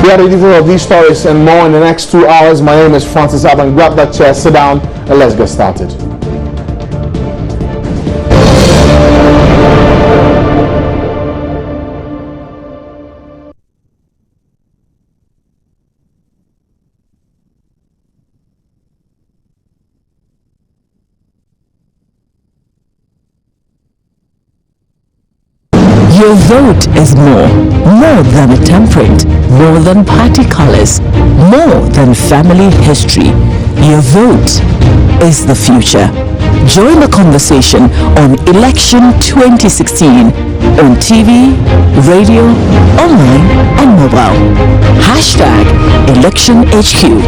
We have the details of these stories and more in the next 2 hours. My name is Francis Aban. Grab that chair, sit down, and let's get started. Your vote is more than a temperament, more than party colors, more than family history. Your vote is the future. Join the conversation on Election 2016 on TV, radio, online and mobile. Hashtag ElectionHQ.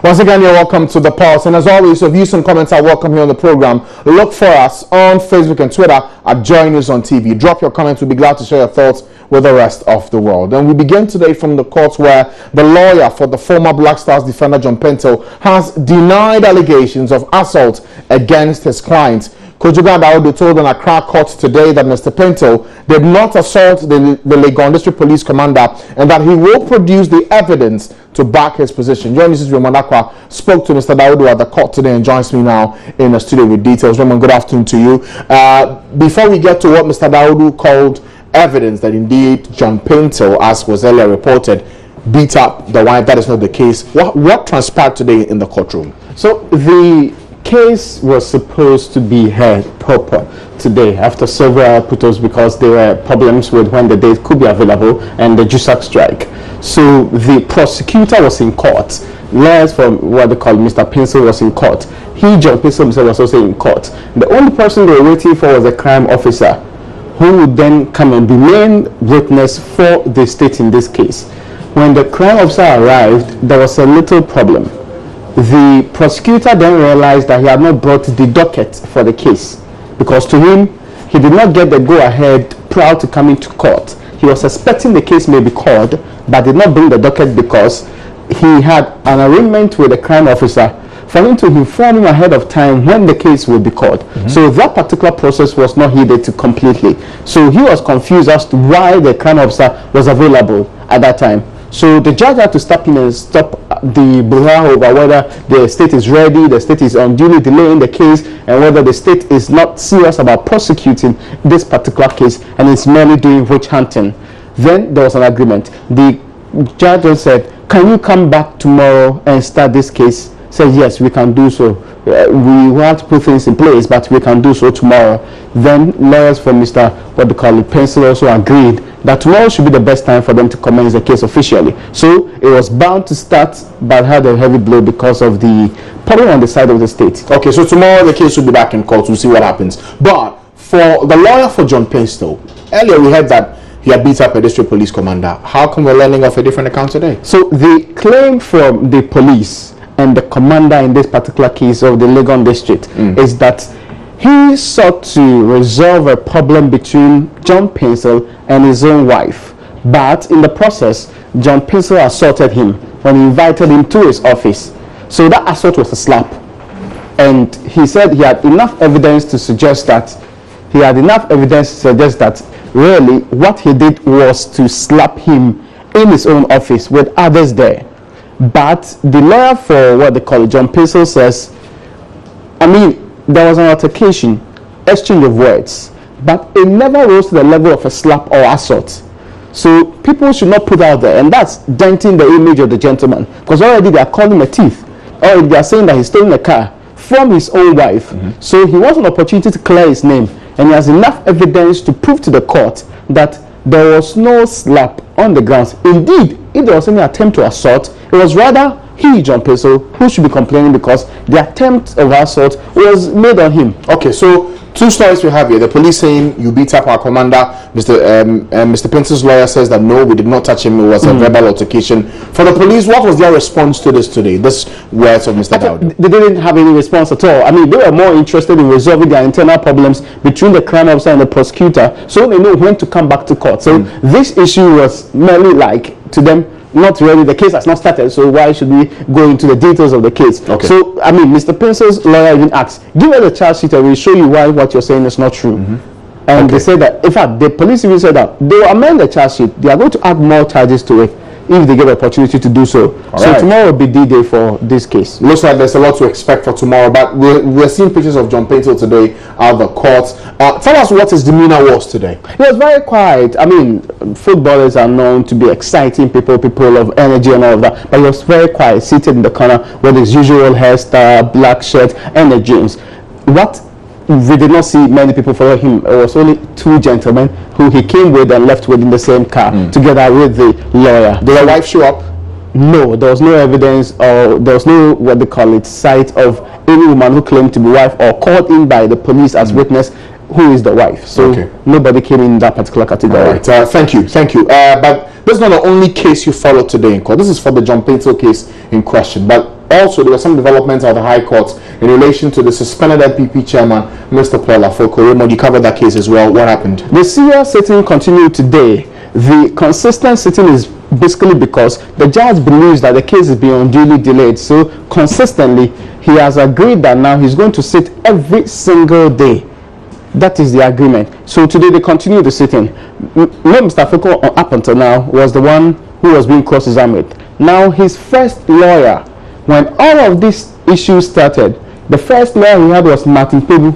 Once again, you're welcome to The Pulse, and as always, your views and comments are welcome here on the program. Look for us on Facebook and Twitter at Joy News on TV. Drop your comments. We'll be glad to share your thoughts with the rest of the world. And we begin today from the court where the lawyer for the former Black Stars defender John Paintel has denied allegations of assault against his client. Kojogo Dawodu told an Accra court today that Mr. Paintel did not assault the Legon District Police Commander and that he will produce the evidence to back his position. Join Mrs. Raymond Akwa spoke to Mr. Dawodu at the court today and joins me now in the studio with details. Raymond, good afternoon to you. Before we get to what Mr. Dawodu called evidence that indeed John Paintel, as was earlier reported, beat up the wife, that is not the case. What transpired today in the courtroom? So the case was supposed to be heard proper today after several putos because there were problems with when the date could be available and the JUSAC strike. So the prosecutor was in court. Lawyers from what they call Mr. Paintel was in court. John Paintel himself was also in court. The only person they were waiting for was a crime officer who would then come and be main witness for the state in this case. When the crime officer arrived, there was a little problem. The prosecutor then realized that he had not brought the docket for the case because to him, he did not get the go-ahead prior to coming to court. He was suspecting the case may be called, but did not bring the docket because he had an arrangement with the crime officer for him to inform him ahead of time when the case would be called. So that particular process was not heeded to completely. So he was confused as to why the crime officer was available at that time. So the judge had to step in and stop the brouhaha over whether the state is ready, the state is unduly delaying the case, and whether the state is not serious about prosecuting this particular case and is merely doing witch hunting. Then there was an agreement. The judge said, "Can you come back tomorrow and start this case?" Said, "Yes, we can do so. We want to put things in place, but we can do so tomorrow." Then lawyers from Mr. Paintel also agreed that tomorrow should be the best time for them to commence the case officially. So it was bound to start, but had a heavy blow because of the problem on the side of the state. Okay, so tomorrow the case will be back in court. We'll see what happens. But for the lawyer for John Paintel, earlier we heard that he had beat up a district police commander. How come we're learning of a different account today? So the claim from the police and the commander in this particular case of the Legon district is that he sought to resolve a problem between John Paintel and his own wife, but in the process John Paintel assaulted him when he invited him to his office. So that assault was a slap, and he said he had enough evidence to suggest that really what he did was to slap him in his own office with others there. But the lawyer for what they call it, John Paintel, says, there was an altercation, exchange of words, but it never rose to the level of a slap or assault. So people should not put out there, and that's denting the image of the gentleman, because already they are calling him a thief, or they are saying that he's stolen a car from his own wife. So he wants an opportunity to clear his name, and he has enough evidence to prove to the court that there was no slap on the grounds. Indeed, if there was any attempt to assault, it was rather he, John Peso, who should be complaining, because the attempt of assault was made on him. Okay, so two stories we have here. The police saying you beat up our commander. Mr. Pence's lawyer says that no, we did not touch him. It was a verbal altercation. For the police, what was their response to this today? This words of Mr. Dowd. They didn't have any response at all. I mean, they were more interested in resolving their internal problems between the crime officer and the prosecutor, so they know when to come back to court. So this issue was merely like, to them, not really, the case has not started, so why should we go into the details of the case? Okay. So, I mean, Mr. Pence's lawyer even asked, give us the charge sheet and we'll show you why what you're saying is not true. And they said that, in fact, the police even said that they will amend the charge sheet. They are going to add more charges to it if they get the opportunity to do so. So tomorrow will be D-Day for this case. Looks like there's a lot to expect for tomorrow, but we're seeing pictures of John Painter today at the court. Tell us what his demeanor was today. He was very quiet. I mean, footballers are known to be exciting people of energy and all of that, but he was very quiet, seated in the corner with his usual hairstyle, black shirt, and the jeans. What we did not see many people follow him. It was only two gentlemen who he came with and left with in the same car together with the lawyer. Did the wife show up? No, there was no evidence, or there was no, what they call it, sight of any woman who claimed to be wife or called in by the police as witness who is the wife. So nobody came in that particular category. All right, thank you. But this is not the only case you followed today in court. This is for the John Painter case in question. But also, there were some developments at the High Court in relation to the suspended NPP chairman, Mr. Paul Afoko. Raymond, you covered that case as well. What happened? The SIA sitting continued today. The consistent sitting is basically because the judge believes that the case is being unduly delayed. So consistently, he has agreed that now he's going to sit every single day. That is the agreement. So today they continue the sitting. Mr. Afoko, up until now, was the one who was being cross-examined. Now his first lawyer, when all of these issues started, the first lawyer he had was Martin Pebu.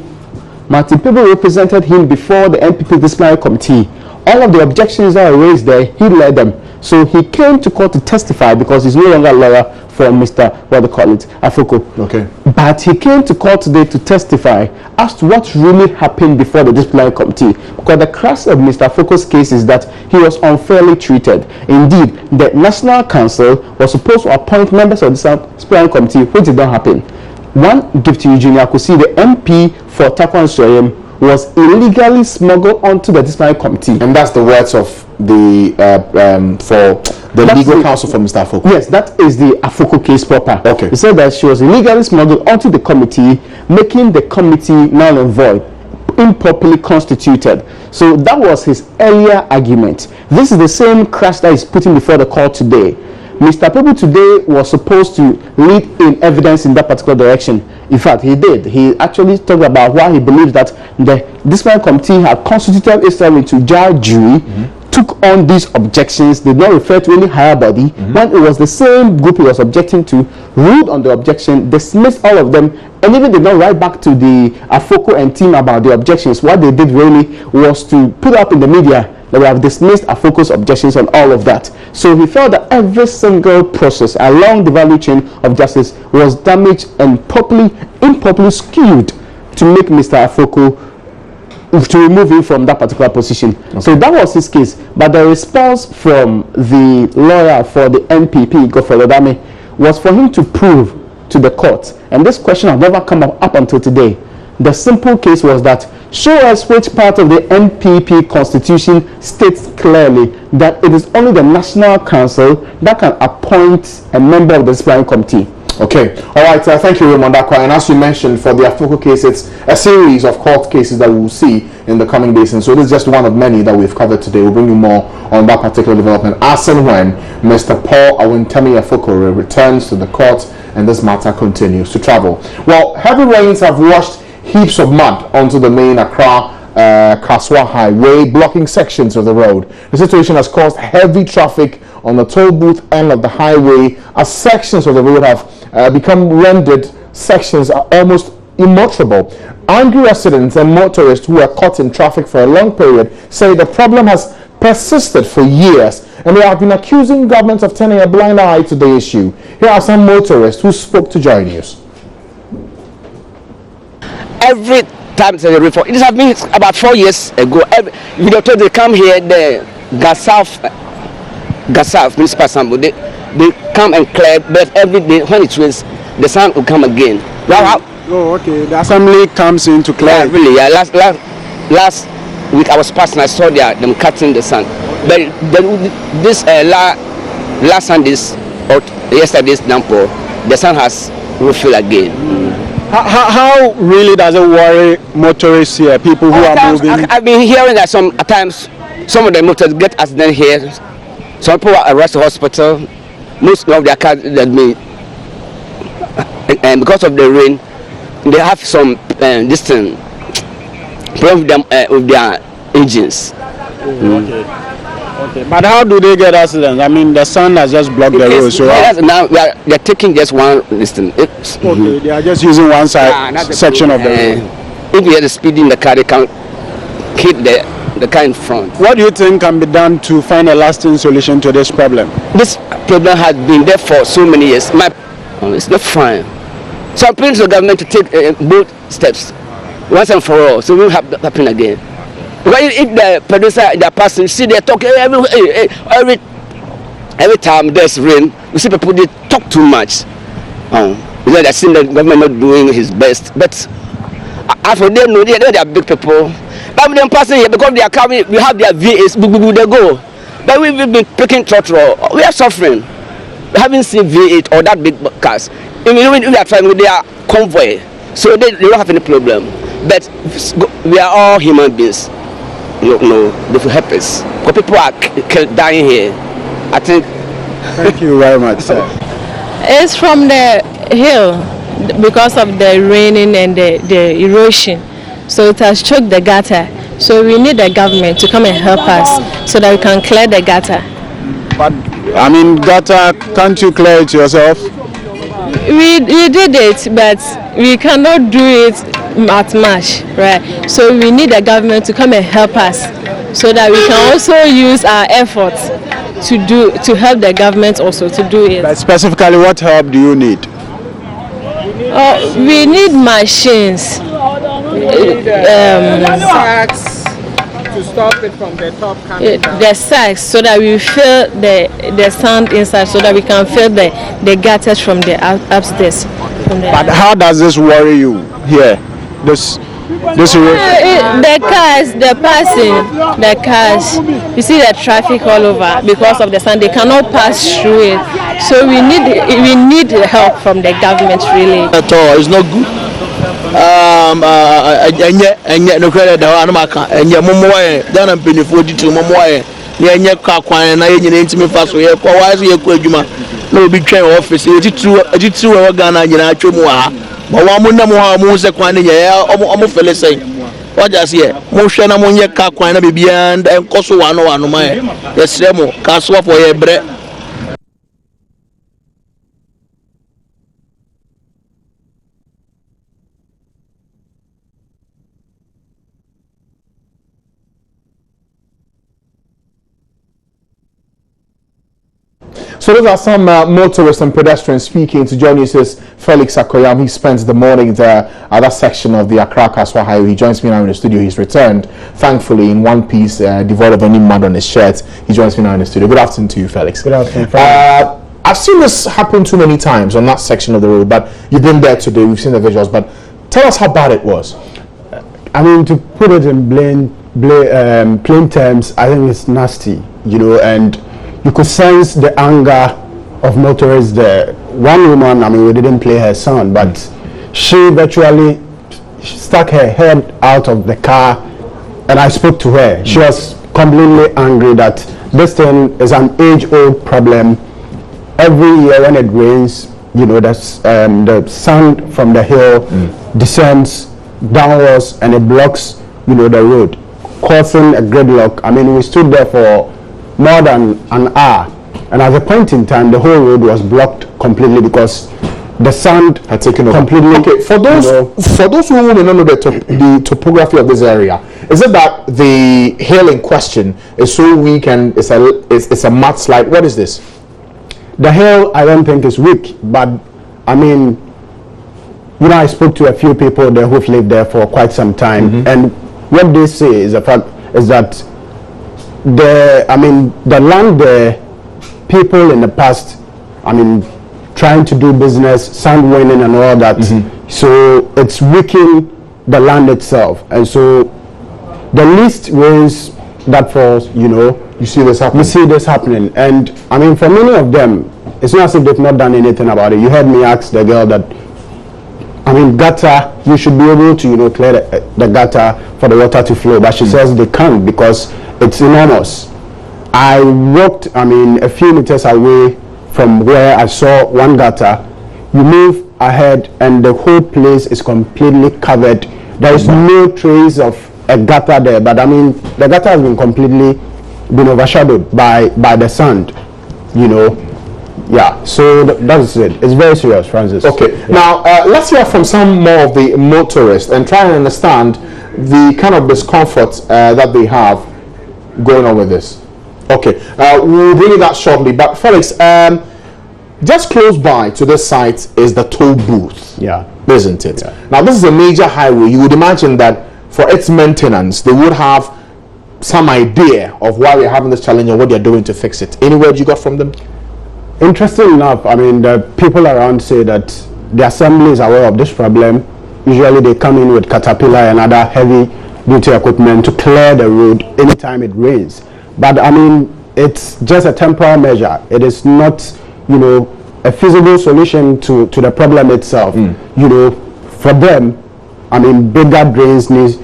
Martin Pebu represented him before the NPP disciplinary committee. All of the objections that were raised there, he led them. So he came to court to testify because he's no longer a lawyer for Mr. Afoko. Okay. But he came to court today to testify as to what really happened before the disciplinary committee. Because the crux of Mr. Afoko's case is that he was unfairly treated. Indeed, the National Council was supposed to appoint members of the disciplinary committee, which did not happen. One, Gift Eugenia Akusi, the MP for Takwan Soyem, was illegally smuggled onto the disciplinary committee. And that's the words of the legal counsel for Mr. Afoko. Yes, that is the Afoko case proper. Okay. He said that she was illegally smuggled onto the committee, making the committee null and void, improperly constituted. So that was his earlier argument. This is the same crash that he's putting before the court today. Mr. Pebu today was supposed to lead in evidence in that particular direction. In fact, he did. He actually talked about why he believes that the disciplinary committee had constituted itself into judge jury, took on these objections, did not refer to any higher body, when it was the same group he was objecting to, ruled on the objection, dismissed all of them, and even did not write back to the Afoko and team about the objections. What they did really was to put up in the media that we have dismissed Afoko's objections and all of that. So he felt that every single process along the value chain of justice was damaged and improperly skewed to make Mr. Afoko, to remove him from that particular position. Okay. So that was his case. But the response from the lawyer for the NPP, Godfrey Odame, was for him to prove to the court, and this question has never come up until today. The simple case was that, show us which part of the NPP constitution states clearly that it is only the National Council that can appoint a member of the disciplinary committee. Okay, all right, thank you, Raymond Dakwa. And as you mentioned, for the Afoko case, it's a series of court cases that we will see in the coming days. And so this is just one of many that we've covered today. We'll bring you more on that particular development as and when Mr. Paul Awentemi Afoko returns to the court and this matter continues to travel. Well, heavy rains have washed heaps of mud onto the main Accra Kaswa Highway, blocking sections of the road. The situation has caused heavy traffic on the toll booth end of the highway, as sections of the road have become rendered sections are almost immotorable. Angry residents and motorists who are caught in traffic for a long period say the problem has persisted for years, and they have been accusing governments of turning a blind eye to the issue. Here are some motorists who spoke to Joy News. Every time to the reform. It has been about 4 years ago. You know, they come here, the Gasaf Municipal Assembly, they come and clear, but every day when it rains, the sun will come again. Oh, okay. The assembly comes in to clear. Yeah, really. Yeah. Last week I was passing, I saw them cutting the sun. But this last Sunday's or yesterday's downpour, the sun has refilled again. How really does it worry motorists here, people who are moving? I've been hearing that at times some of the motorists get accident here. Some people are rushed to hospital. Most of their cars that and because of the rain, they have some distant problem with their engines. Okay. But how do they get accidents? I mean, the sun has just blocked the road. So now they're taking just one distance. Okay, they are just using one side section of the road. If you are speeding the car, they can hit the car in front. What do you think can be done to find a lasting solution to this problem? This problem has been there for so many years. It's not fine. So I'm appealing to the government to take both steps once and for all, so it won't happen again. Because if the producer, the person, see they talk every time there's rain, we see people they talk too much. Because I see the government not doing his best. But as for them, no, they are big people. But them passing here because they are coming, we have their VAs, they go. But we've been picking throttle. We are suffering. We haven't seen V8 or that big cars. I mean, we are trying with their convoy, so they don't have any problem. But we are all human beings. You know, they will help us. Because people are dying here. I think. Thank you very much, sir. It's from the hill because of the raining and the erosion. So it has choked the gutter. So we need the government to come and help us so that we can clear the gutter. But I mean, gutter, can't you clear it yourself? We did it, but we cannot do it at much, right? So we need the government to come and help us so that we can also use our efforts to help the government also to do it. But specifically, what help do you need? We need machines. Sacks to stop it from the top coming down. The sacks, so that we fill the sand inside, so that we can fill the gutters from the upstairs. But how does this worry you here? This the cars, the passing, the cars. You see the traffic all over because of the sand. They cannot pass through it. So we need help from the government, really. At all, it's not good. No credit and yet more than a penny for you more. Near car quine and I intimate fast way. Why is your Kojuma? No big train office. I did two Ghana, you know, but one more moves a quine, almost fell saying. What does here? Motion among your car quine be beyond and cost 101 on my. Yes, Remo, Castle for your bread. So those are some motorists and pedestrians speaking to Joy News' Felix Akoyam. He spends the morning there at that section of the Accra-Kaswa Highway. He joins me now in the studio. He's returned, thankfully, in one piece, devoid of any mud on his shirt. He joins me now in the studio. Good afternoon to you, Felix. Good afternoon. I've seen this happen too many times on that section of the road, but you've been there today. We've seen the visuals, but tell us how bad it was. I mean, to put it in plain terms, I think it's nasty, you know, and you could sense the anger of motorists there. One woman, I mean, we didn't play her sound, but she virtually stuck her head out of the car, and I spoke to her. She was completely angry that this thing is an age-old problem. Every year when it rains, you know, the sand from the hill descends downwards and it blocks, you know, the road, causing a gridlock. I mean, we stood there for more than an hour, and at a point in time the whole road was blocked completely because the sand had taken over completely. Okay, for those who may not know the topography of this area, is it that the hill in question is so weak and it's a mudslide? What is this? The hill, I don't think is weak, but I mean, I spoke to a few people there who've lived there for quite some time, and what they say is the fact is that the land there, people in the past, trying to do business, sand winning and all that, so it's weakening the land itself, and so the least rains that falls, you see this happening. We see this happening, and for many of them, it's not as if they've not done anything about it. You heard me ask the girl that, gutter, you should be able to, clear the gutter for the water to flow, but she says they can't because it's enormous. I walked, a few meters away from where I saw one gutter. You move ahead and the whole place is completely covered. There is no trace of a gutter there, but the gutter has been completely overshadowed by the sand, Yeah, so that's it. It's very serious, Francis. Okay, now let's hear from some more of the motorists and try and understand the kind of discomfort that they have going on with this. Okay, we'll bring you that shortly, but Felix, just close by to this site is the toll booth. Yeah. Isn't it? Yeah. Now, this is a major highway. You would imagine that for its maintenance, they would have some idea of why we're having this challenge and what they're doing to fix it. Any word you got from them? Interesting enough, the people around say that the assembly is aware of this problem. Usually they come in with caterpillar and other heavy duty equipment to clear the road anytime it rains. But it's just a temporary measure. It is not, a feasible solution to the problem itself. For them, bigger drains needs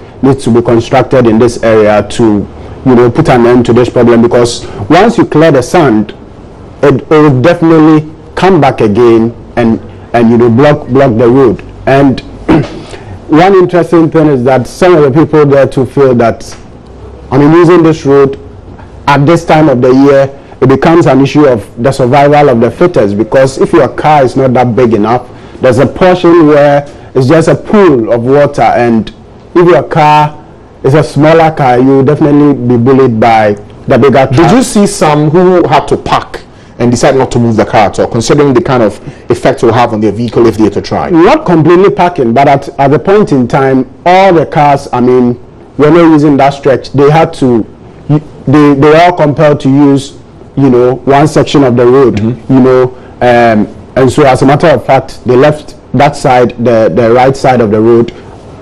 to be constructed in this area to, put an end to this problem, because once you clear the sand, it will definitely come back again and block the road. And one interesting thing is that some of the people there to feel that using this road at this time of the year, it becomes an issue of the survival of the fittest, because if your car is not that big enough, there's a portion where it's just a pool of water, and if your car is a smaller car, you will definitely be bullied by the bigger car. Did you see some who had to park and decide not to move the car at all, considering the kind of effect it will have on their vehicle if they had to try? Not completely parking, but at the point in time, all the cars, were not using that stretch. They had to, they were all compelled to use, one section of the road, and so as a matter of fact, they left that side, the right side of the road,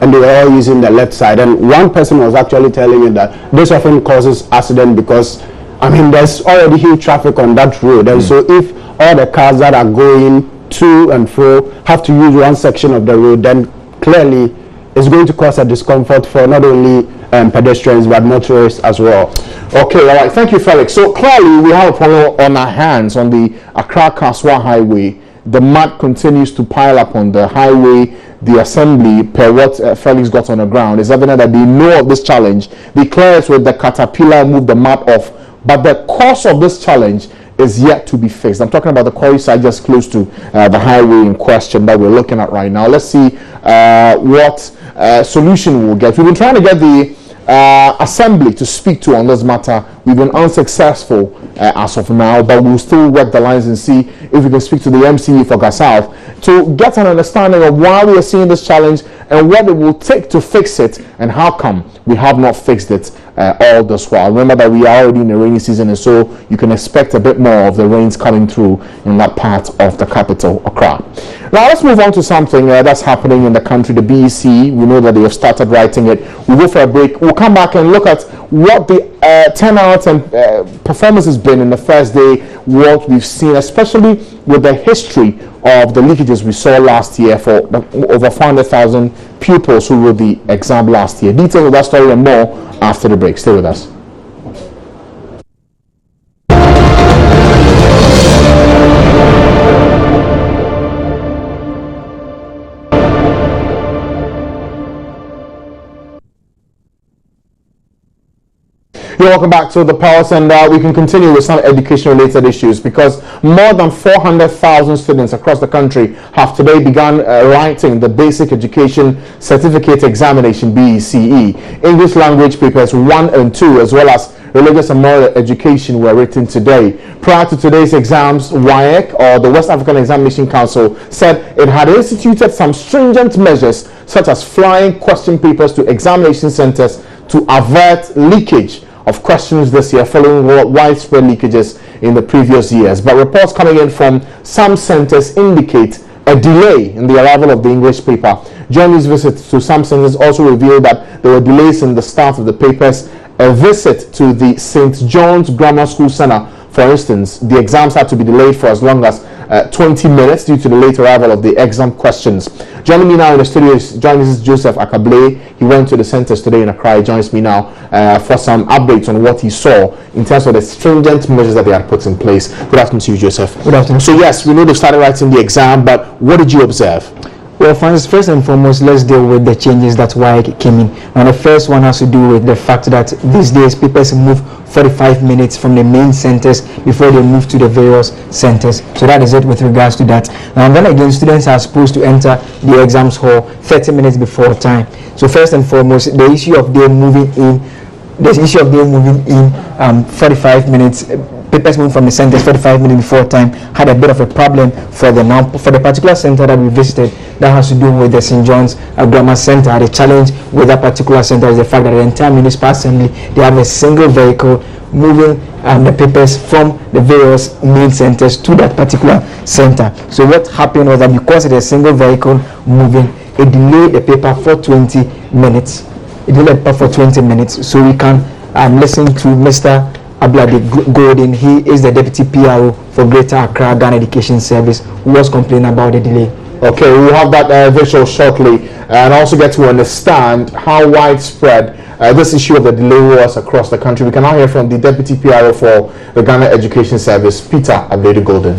and they were all using the left side. And one person was actually telling me that this often causes accident because there's already huge traffic on that road, and so if all the cars that are going to and fro have to use one section of the road, then clearly it's going to cause a discomfort for not only pedestrians but motorists as well. Okay, all right, thank you, Felix. So clearly we have a problem on our hands on the Accra-Kasoa highway. The mud continues to pile up on the highway. The assembly, per what Felix got on the ground, is evident that they know of this challenge. They clear it with the caterpillar, move the mud off, but the cause of this challenge is yet to be fixed. I'm talking about the quarry site just close to the highway in question that we're looking at right now. Let's see what solution we'll get. We've been trying to get the assembly to speak to on this matter. We've been unsuccessful as of now, but we'll still work the lines and see if we can speak to the MCE for South to get an understanding of why we are seeing this challenge and what it will take to fix it, and how come we have not fixed it all this while. Remember that we are already in the rainy season, and so you can expect a bit more of the rains coming through in that part of the capital, Accra. Now let's move on to something that's happening in the country, the BEC. We know that they have started writing it. We'll go for a break. We'll come back and look at what the turnout and performance has been in the first day, what we've seen, especially with the history of the leakages we saw last year for over 400,000 pupils who wrote the exam last year. Details of that story and more after the break. Stay with us. You're welcome back to the Pulse, and we can continue with some education-related issues because more than 400,000 students across the country have today begun writing the Basic Education Certificate Examination (BECE). English language papers 1 and 2, as well as religious and moral education, were written today. Prior to today's exams, WAEC, or the West African Examination Council, said it had instituted some stringent measures such as flying question papers to examination centers to avert leakage of questions this year following widespread leakages in the previous years. But reports coming in from some centers indicate a delay in the arrival of the English paper. Journey's visit to some centers also revealed that there were delays in the start of the papers. A visit to the St. John's Grammar School Center, for instance, the exams had to be delayed for as long as 20 minutes due to the late arrival of the exam questions. Joining me now in the studio is Joseph Akable. He went to the centers today in Accra. He joins me now for some updates on what he saw in terms of the stringent measures that they had put in place. Good afternoon to you, Joseph. Good afternoon. So yes, we know they started writing the exam, but what did you observe? Well, first and foremost, let's deal with the changes that WAEC came in. And the first one has to do with the fact that these days papers move 45 minutes from the main centers before they move to the various centers. So that is it with regards to that. And then again, students are supposed to enter the exams hall 30 minutes before time. So first and foremost, the issue of them moving in 45 minutes, papers moving from the centers 45 minutes before time had a bit of a problem for the particular center that we visited. That has to do with the St. John's Grammar Center. The challenge with that particular center is the fact that the entire municipal assembly, they have a single vehicle moving the papers from the various main centers to that particular center. So what happened was that because it is a single vehicle moving, it delayed the paper for 20 minutes. It delayed the paper for 20 minutes. So we can listen to Mr. Ablade Golden. He is the Deputy PRO for Greater Accra Ghana Education Service, who was complaining about the delay. Okay, we'll have that visual shortly and also get to understand how widespread this issue of the delay was across the country. We can now hear from the Deputy PRO for the Ghana Education Service, Peter Ablade Golden.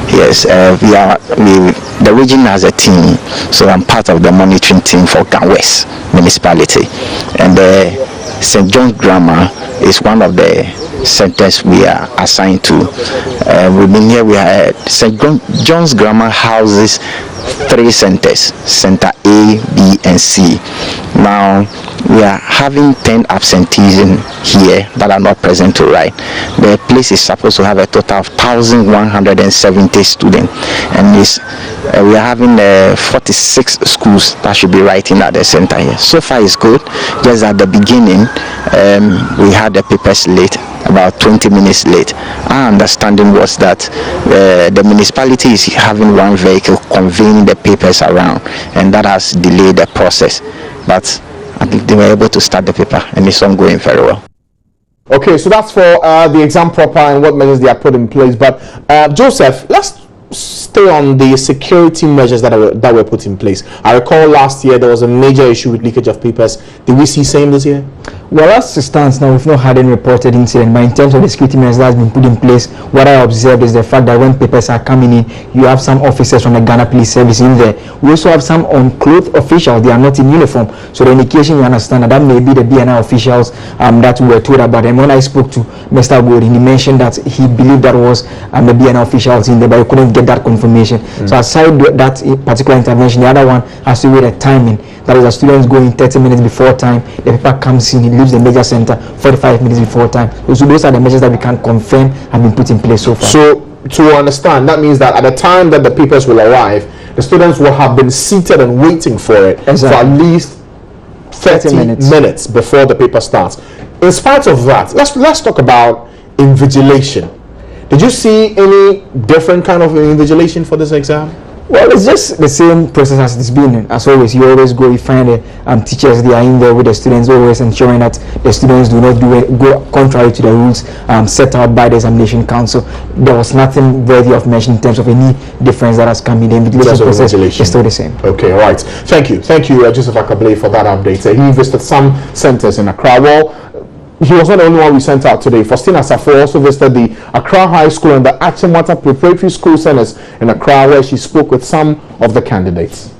Yes, the region has a team, so I'm part of the monitoring team for Ghana West Municipality, and St. John's Grammar is one of the centers we are assigned to. We've been here. We are St. John's Grammar houses 3 centers, Center A, B, and C. Now we are having 10 absenteeism here that are not present to write. The place is supposed to have a total of 1,170 students, and we are having 46 schools that should be writing at the center here. So far it's good. Just at the beginning, we had the papers late, about 20 minutes late. Our understanding was that the municipality is having one vehicle conveying the papers around, and that has delayed the process. But I think they were able to start the paper, and it's ongoing very well. Okay, so that's for the exam proper and what measures they are put in place. But Joseph, let's stay on the security measures that were put in place. I recall last year there was a major issue with leakage of papers. Did we see same this year? Well, as it stands now, we've not had any reported incident, but in terms of the security measures that has been put in place, what I observed is the fact that when papers are coming in, you have some officers from the Ghana Police Service in there. We also have some unclothed officials. They are not in uniform. So the indication, you understand, that may be the BNI officials that we were told about. And when I spoke to Mr. Gordon, he mentioned that he believed that was the BNI officials in there, but he couldn't get that confirmation. So aside that particular intervention, the other one has to do with the timing. That is, the students going 30 minutes before time, the paper comes in, it leaves the major center 45 minutes before time. So those are the measures that we can confirm have been put in place so far. So to understand, that means that at the time that the papers will arrive, the students will have been seated and waiting for it for at least 30 minutes before the paper starts. In spite of that, let's talk about invigilation. Did you see any different kind of invigilation for this exam? Well, it's just the same process as it's been. As always, you always go, you find the teachers, they are in there with the students, always ensuring that the students do not go contrary to the rules set out by the examination council. There was nothing worthy of mention in terms of any difference that has come in. The invigilation process is still the same. Okay, all right. Thank you, Joseph Akable, for that update. He visited some centers in Accra. Well, he was not the only one we sent out today. Faustina Safo also visited the Accra High School and the Achimwata Preparatory School Centers in Accra, where she spoke with some of the candidates.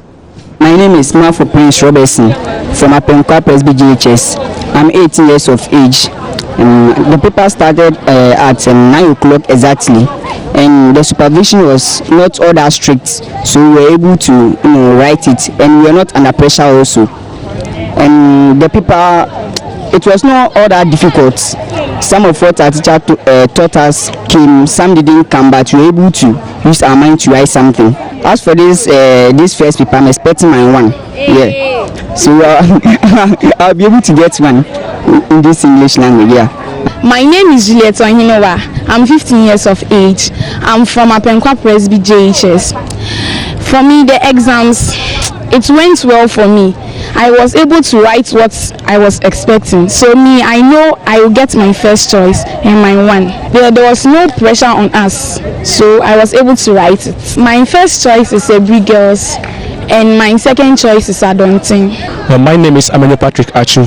My name is Mafo Prince Robertson from Apenkwa Presby GHS. I'm 18 years of age. The paper started at 9 o'clock exactly, and the supervision was not all that strict, so we were able to write it, and we were not under pressure also. And the paper, it was not all that difficult. Some of what our teacher taught us came, some didn't come, but we were able to use our mind to write something. As for this first paper, I'm expecting my one. Yeah. So I'll be able to get one in this English language. Yeah. My name is Juliet Ohinowa. I'm 15 years of age. I'm from Apenkwa Presby JHS. For me, the exams, it went well for me. I was able to write what I was expecting. So me, I know I will get my first choice and my one. There was no pressure on us, so I was able to write it. My first choice is Ebri Girls, and my second choice is Adonting. My name is Emmanuel Patrick Achu.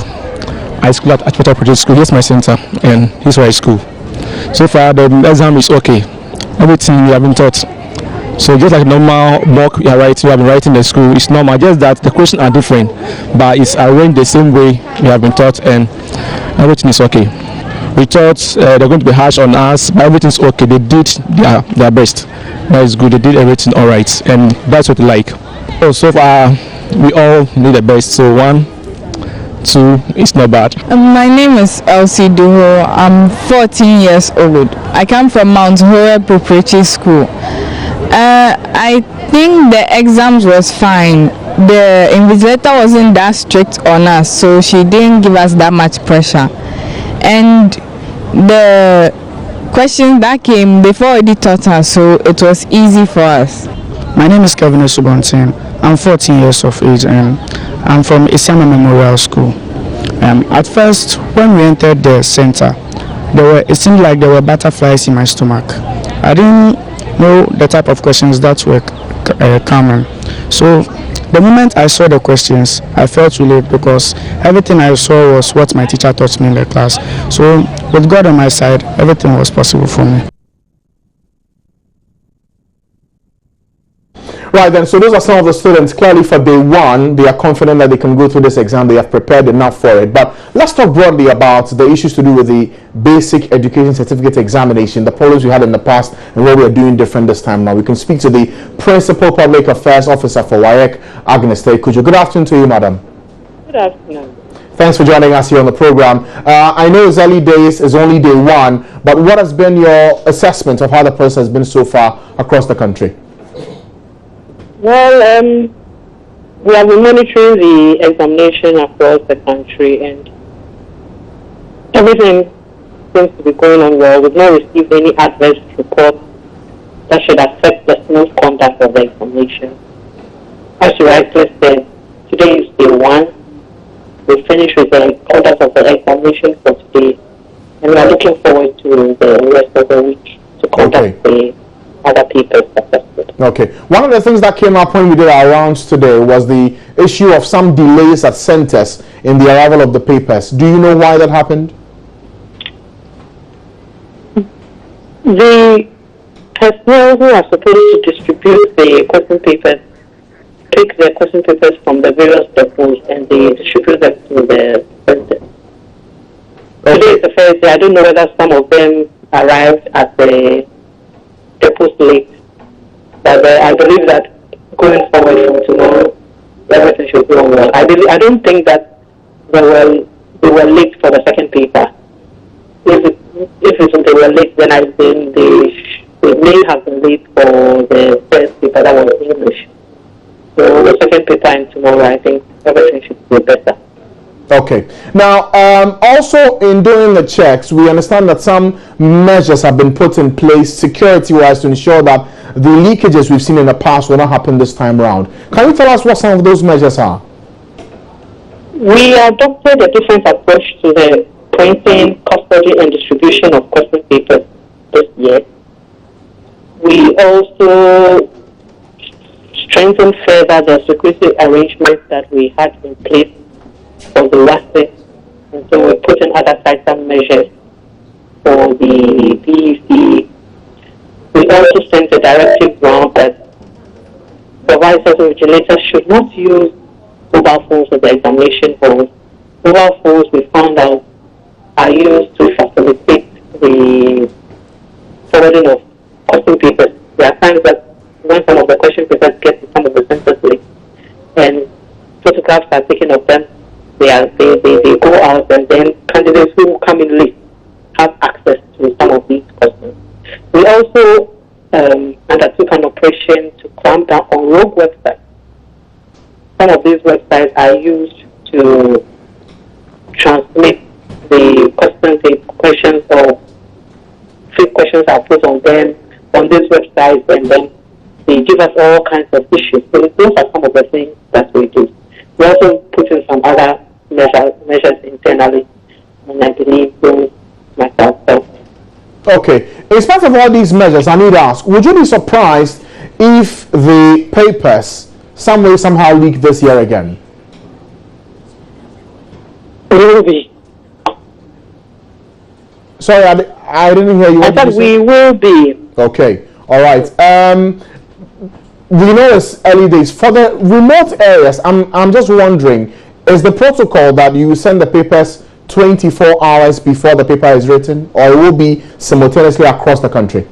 I school at Achimota Project School. Here's my center, and here's where I school. So far, the exam is okay. Everything we have been taught. So just like normal mock you have been writing in the school, it's normal. Just that the questions are different, but it's arranged the same way we have been taught, and everything is okay. We thought they're going to be harsh on us, but everything's okay. They did their best. That is good. They did everything all right, and that's what we like. So far, we all need the best. So 1, 2, it's not bad. My name is Elsie Duho. I'm 14 years old. I come from Mount Horeb Preparatory School. I think the exams was fine. The invigilator wasn't that strict on us, so she didn't give us that much pressure. And the questions that came, before already taught us, so it was easy for us. My name is Kevin Subontin. I'm 14 years of age and I'm from Isiama Memorial School. At first, when we entered the center, it seemed like there were butterflies in my stomach. I didn't know the type of questions that were coming. So the moment I saw the questions, I felt relieved because everything I saw was what my teacher taught me in the class. So with God on my side, everything was possible for me. Right then, so those are some of the students. Clearly for day one, they are confident that they can go through this exam. They have prepared enough for it. But let's talk broadly about the issues to do with the basic education certificate examination, the problems we had in the past and what we are doing different this time now. We can speak to the Principal Public Affairs Officer for WAEC, Agnes Teikujo. Good afternoon to you, madam. Good afternoon. Thanks for joining us here on the program. I know it's early days, it's only day one, but what has been your assessment of how the process has been so far across the country? Well, we have been monitoring the examination across the country, and everything seems to be going on well. We've not received any adverse reports that should affect the smooth conduct of the examination. As you rightly said, today is day one. We finished with the conduct of the examination for today, and we are looking forward to the rest of the week to conduct the other papers successfully. Okay. One of the things that came up when we did our rounds today was the issue of some delays at centers in the arrival of the papers. Do you know why that happened? The personnel who are supposed to distribute the question papers take the question papers from the various depots and they distribute them to the president. Today is the first day. I don't know whether some of them arrived at the depots late, but I believe that going forward from tomorrow, everything should go well. I don't think that they were late for the second paper. If they were late, then I think they may have been late for the first paper that was English. So the second paper and tomorrow, I think everything should be better. Okay. Now, also in doing the checks, we understand that some measures have been put in place security-wise to ensure that the leakages we've seen in the past will not happen this time around. Can you tell us what some of those measures are? We adopted a different approach to the printing, custody, and distribution of question papers this year. We also strengthened further the security arrangements that we had in place for the WASE, and so we put in other tighter measures for the PEC. We also sent a directive round that supervisors and vigilators should not use mobile phones at the examination halls. Mobile phones, we found out, 15 of them, they go out, and then candidates who come in late have access to some of these questions. We also undertook an operation to clamp down on rogue websites. Some of these websites are used to transmit the questions or fake questions are put on them on these websites, and then they give us all kinds of issues. So those are some of the things that we do. We also put in some other measures internally, and I believe those myself. Okay. In spite of all these measures, I need to ask, would you be surprised if the papers some way somehow leak this year again? Will be. Sorry, I didn't hear you. I said we will be. Okay. All right. We know it's early days. For the remote areas, I'm just wondering, is the protocol that you send the papers 24 hours before the paper is written, or it will be simultaneously across the country?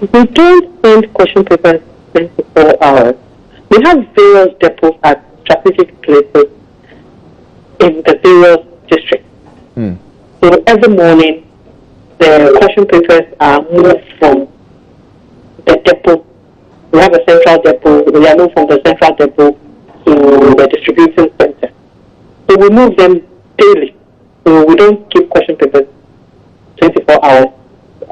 We don't send question papers 24 hours. We have various depots at strategic places in the various districts. So every morning, the question papers are moved from the depot. We have a central depot. They are moved from the central depot to the distribution center. So we move them daily. So we don't keep question papers 24 hours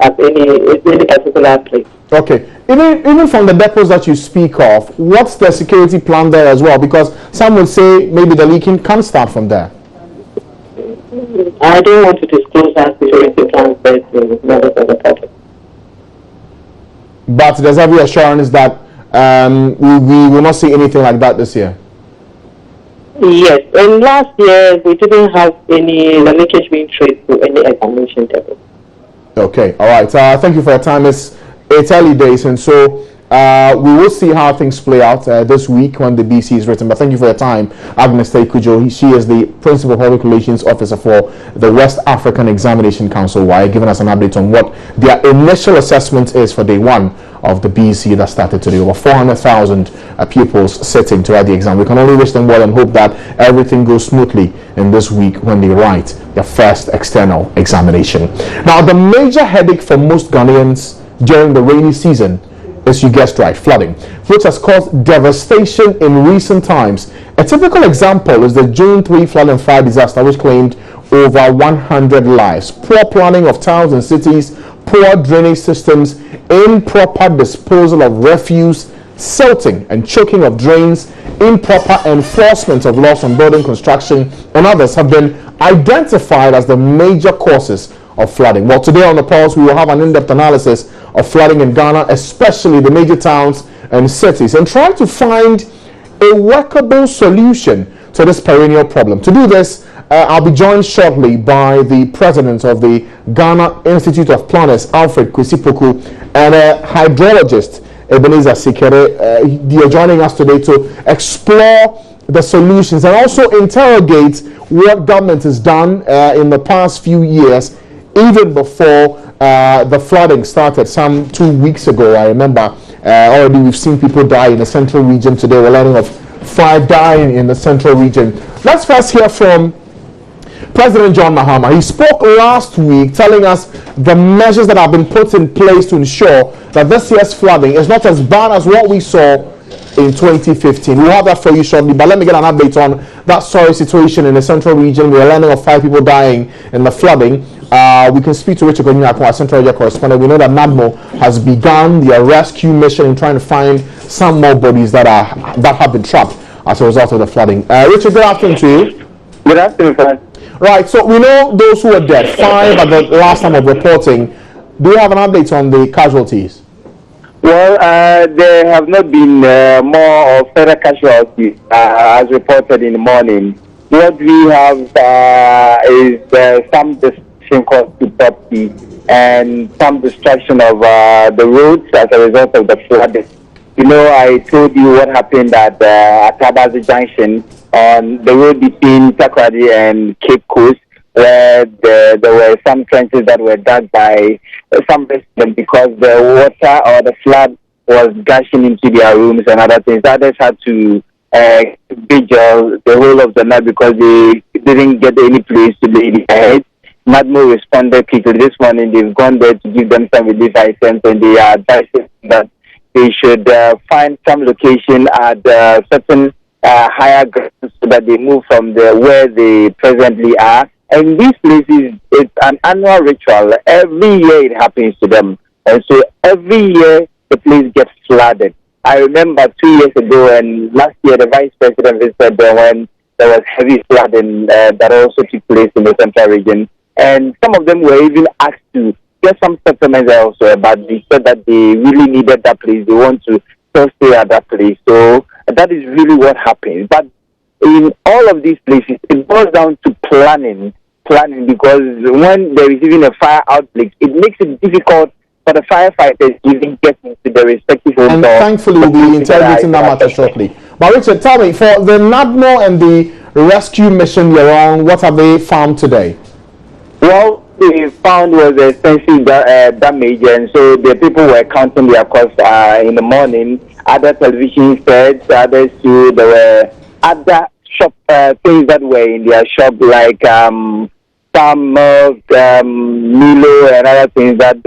at any particular place. Okay. Even from the depots that you speak of, what's the security plan there as well? Because some would say maybe the leaking can start from there. I don't want to disclose our security plans to members of the public. But there's every assurance that we will not see anything like that this year. Yes, and last year we didn't have any leakage being traced to any examination depot. Okay, all right. Thank you for your time. It's early days, and so we will see how things play out this week when the BC is written. But thank you for your time, Agnes Teikujo. She is the Principal Public Relations Officer for the West African Examination Council, giving us an update on what their initial assessment is for day one of the BC that started today. Over 400,000 pupils sitting to write the exam. We can only wish them well and hope that everything goes smoothly in this week when they write their first external examination. Now, the major headache for most Ghanaians during the rainy season is, you guessed right, flooding, which has caused devastation in recent times. A typical example is the June 3 flood and fire disaster, which claimed over 100 lives. Poor planning of towns and cities, poor drainage systems, improper disposal of refuse, silting and choking of drains, improper enforcement of laws on building construction, and others have been identified as the major causes of flooding. Well, today on The Pulse, we will have an in-depth analysis of flooding in Ghana, especially the major towns and cities, and try to find a workable solution to this perennial problem. To do this, I'll be joined shortly by the president of the Ghana Institute of Planners, Alfred Kwesi-Poku, and a hydrologist, Ebenezer Sikere. They are joining us today to explore the solutions and also interrogate what government has done in the past few years, even before the flooding started some 2 weeks ago. I remember already we've seen people die in the central region. Today we're learning of 5 dying in the central region. Let's first hear from President John Mahama. He spoke last week telling us the measures that have been put in place to ensure that this year's flooding is not as bad as what we saw in 2015. We'll have that for you shortly, but let me get an update on that sorry situation in the central region. We are learning of 5 people dying in the flooding. We can speak to Richard Gonyako, our central area correspondent. We know that NADMO has begun their rescue mission in trying to find some more bodies that have been trapped as a result of the flooding. Richard, good afternoon to you. Good afternoon, sir. Right, so we know those who are dead, 5 at the last time of reporting. Do you have an update on the casualties? Well, there have not been more or further casualties as reported in the morning. What we have is some destruction caused to property and some destruction of the roads as a result of the flooding. You know, I told you what happened at Atabazi Junction on the road between Takoradi and Cape Coast, where there were some trenches that were dug by some residents because the water or the flood was gushing into their rooms and other things. Others had to vigil the whole of the night because they didn't get any place to lay their heads. NADMO responded quickly. This morning they've gone there to give them some relief items, and they are advising that they should find some location at certain higher grounds so that they move from where they presently are. And these places, it's an annual ritual. Every year it happens to them. And so every year the place gets flooded. I remember 2 years ago and last year the Vice President visited there when there was heavy flooding that also took place in the central region. And some of them were even asked to get some settlements elsewhere, but they said that they really needed that place. They want to still stay at that place. So that is really what happens. But in all of these places, it boils down to planning, because when there is even a fire outbreak, it makes it difficult for the firefighters to even get into the respective homes. And thankfully, we'll be interrogating that matter shortly. But Richard, tell me, for the NADMO and the rescue mission you're on, what have they found today? Well, they found was extensive damage, and so the people were counting their costs in the morning. Other television sets, others too. There were other shop things that were in their shop, like some milk, Milo, and other things that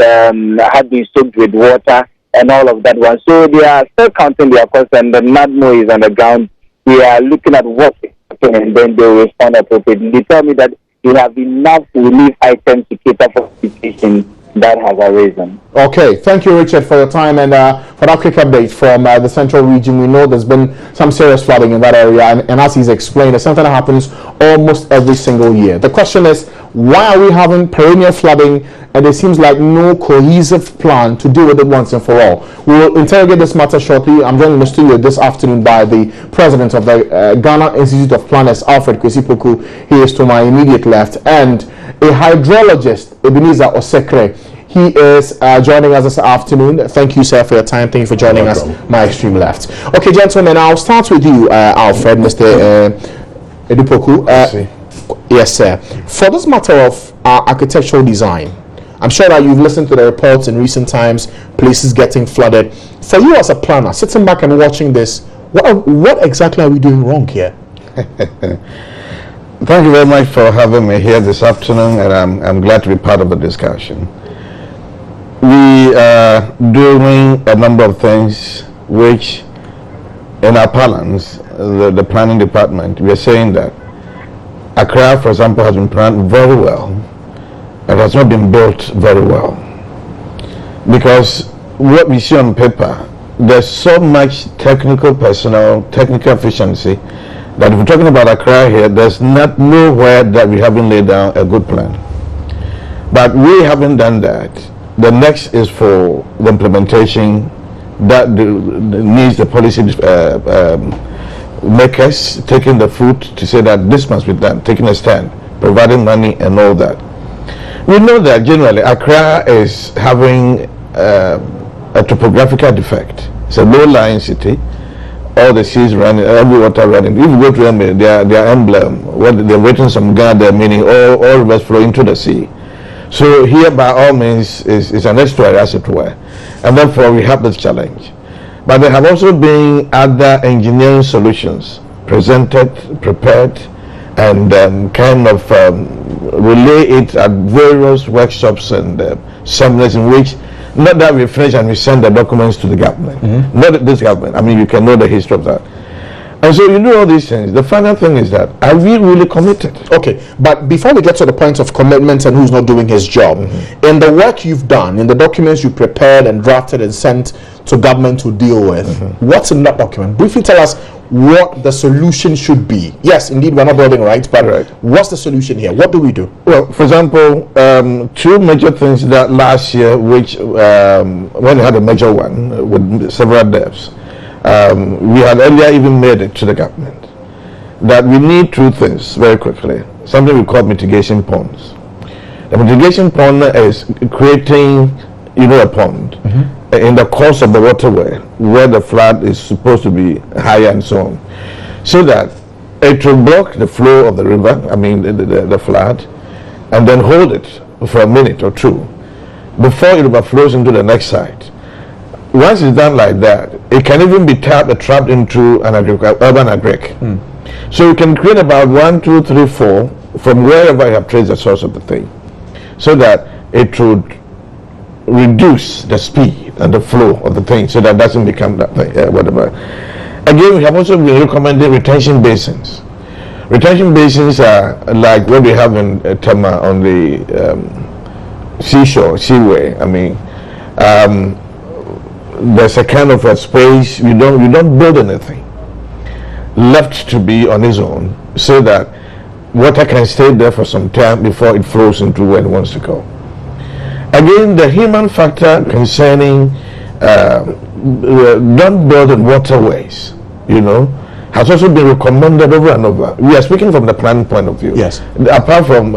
had been soaked with water and all of that one. So they are still counting their costs, and the NADMO is on the ground. They are looking at what is happening, and then they will respond appropriately. They tell me that you have enough relief items to cater for the situation that has arisen. Okay, thank you, Richard, for your time and for that quick update from the central region. We know there's been some serious flooding in that area, and as he's explained, it's something that happens almost every single year. The question is, why are we having perennial flooding and it seems like no cohesive plan to deal with it once and for all? We will interrogate this matter shortly. I'm joined in the studio this afternoon by the president of the Ghana Institute of Planners, Alfred Kwesi Poku. He is to my immediate left, and a hydrologist, Ebenezer Osekre. He is joining us this afternoon. Thank you, sir, for your time. Thank you for joining us, my extreme left. Okay, gentlemen, I'll start with you, Alfred, Mr. Edupoku. Yes, sir. For this matter of architectural design, I'm sure that you've listened to the reports in recent times, places getting flooded. For you as a planner, sitting back and watching this, what exactly are we doing wrong here? Thank you very much for having me here this afternoon, and I'm glad to be part of the discussion. We are doing a number of things which, in our parlance, the planning department, we are saying that Accra, for example, has been planned very well. It has not been built very well. Because what we see on paper, there's so much technical personnel, technical efficiency, that if we're talking about Accra here, there's not nowhere that we haven't laid down a good plan. But we haven't done that. The next is for the implementation that needs the policy makers taking the foot to say that this must be done, taking a stand, providing money and all that. We know that generally Accra is having a topographical defect. It's a low-lying city. All the seas running, every water running. If you go to them, their emblem, what they're written some Ghana, meaning all rivers flow into the sea. So here, by all means, is an estuary, as it were, and therefore we have this challenge. But there have also been other engineering solutions presented, prepared, and kind of relay it at various workshops and seminars in which, not that we finish and we send the documents to the government, not this government. I mean, you can know the history of that. And so you do all these things. The final thing is that, are we really committed? Okay, but before we get to the point of commitment and who's not doing his job, in the work you've done, in the documents you prepared and drafted and sent to government to deal with, what's in that document? Briefly tell us what the solution should be. Yes, indeed, we're not building right, but what's the solution here? What do we do? Well, for example, two major things that last year, which when we had a major one with several deaths, we had earlier even made it to the government that we need two things very quickly, something we call mitigation ponds. The mitigation pond is creating, a pond in the course of the waterway where the flood is supposed to be higher and so on, so that it will block the flow of the river, the flood, and then hold it for a minute or two before it overflows into the next site. once it's done like that, it can even be trapped into an urban agric. So you can create about 1, 2, 3, 4 from wherever you have traced the source of the thing, so that it would reduce the speed and the flow of the thing, so that it doesn't become that thing, whatever. Again, we have also been recommending retention basins. Retention basins are like what we have in Tema on the seashore, seaway. I mean, there's a kind of a space you don't build anything, left to be on its own, so that water can stay there for some time before it flows into where it wants to go. Again, the human factor concerning don't build in waterways, has also been recommended over and over. We are speaking from the planning point of view. Yes. Apart from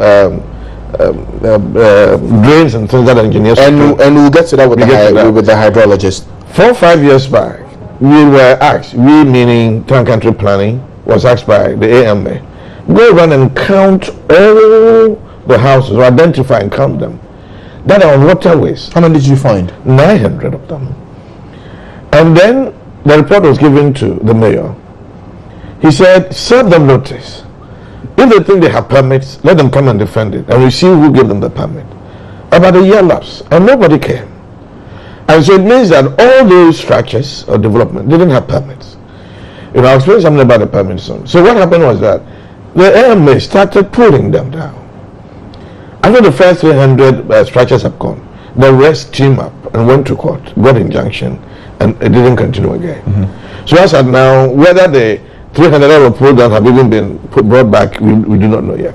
drains and things that engineers and we'll get to that with the hydrologist. 4 or 5 years back, we were asked, we meaning Town Country Planning, was asked by the AMA, go run and count all the houses, or identify and count them that are on waterways. How many did you find? 900 of them. And then the report was given to the mayor. He said, serve them notice. If they think they have permits, let them come and defend it, and we see who gave them the permit. About a year lapsed, and nobody came. And so it means that all those structures or development didn't have permits. I'll explain something about the permits soon. So what happened was that the AMA started pulling them down. After the first 300 structures have gone, the rest teamed up and went to court, got injunction, and it didn't continue again. So as of now, whether the 300 that were pulled down have even been brought back, we do not know yet.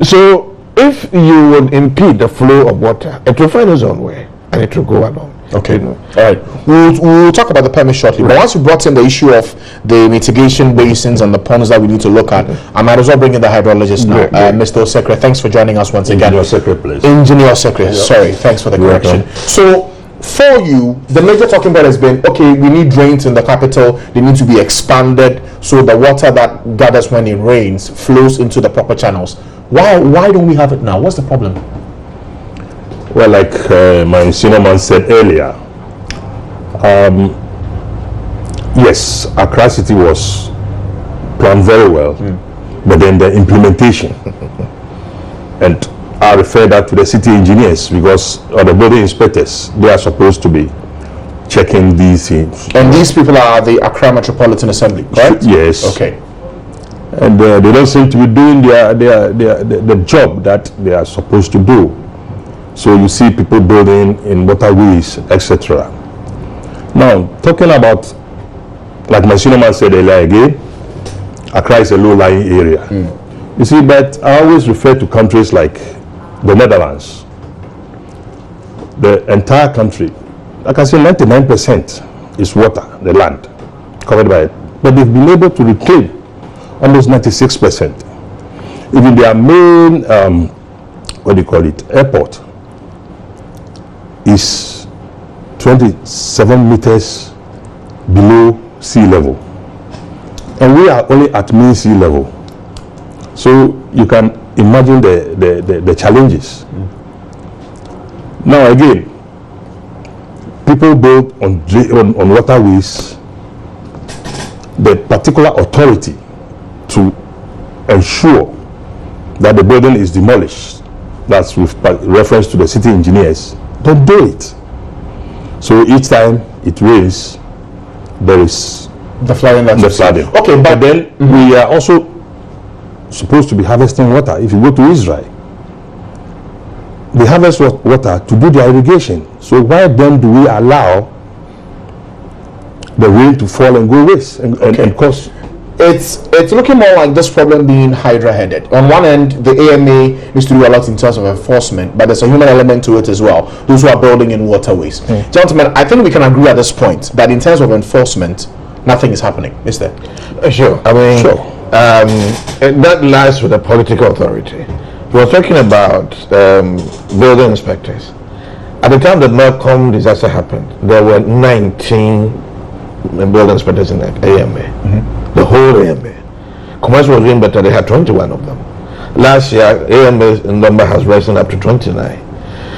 So if you would impede the flow of water, it will find its own way and it will go along. Okay. All right. We'll talk about the permit shortly. But once you brought in the issue of the mitigation basins and the ponds that we need to look at, I might as well bring in the hydrologist now. Mr. Osekre, thanks for joining us once again. Engineer Osekre, please. Engineer Osekre, sorry. Thanks for the correction. So, for you, the major talking point has been, okay, we need drains in the capital. They need to be expanded so the water that gathers when it rains flows into the proper channels. Why don't we have it now? What's the problem? Well, like my senior man said earlier, yes, Accra City was planned very well, but then the implementation, and I refer that to the city engineers because, or the building inspectors, they are supposed to be checking these things. And these people are the Accra Metropolitan Assembly, right? Yes. Okay. And they don't seem to be doing the job that they are supposed to do. So you see people building in waterways, etc. Now, talking about, like my senior man said earlier again, Accra is a low-lying area. You see, but I always refer to countries like the Netherlands. The entire country, like I say, 99% is water, the land, covered by it. But they've been able to reclaim almost 96%. Even their main, airport is 27 meters below sea level. And we are only at mean sea level. So you can imagine the challenges. Now again, people build on waterways. The particular authority to ensure that the building is demolished, that's with reference to the city engineers, don't do it. So each time it rains, there is the flooding. Okay, but then we are also supposed to be harvesting water. If you go to Israel, they harvest water to do their irrigation. So why then do we allow the rain to fall and go waste and cause? It's looking more like this problem being Hydra-headed. On one end, the AMA needs to do a lot in terms of enforcement, but there's a human element to it as well. Those who are building in waterways. Gentlemen, I think we can agree at this point that in terms of enforcement, nothing is happening, is there? Sure. I mean, that lies with the political authority. We're talking about building inspectors. At the time the Malcolm disaster happened, there were 19 building inspectors in the AMA. The whole AMA. Commercial was doing better, they had 21 of them. Last year, AMA's number has risen up to 29.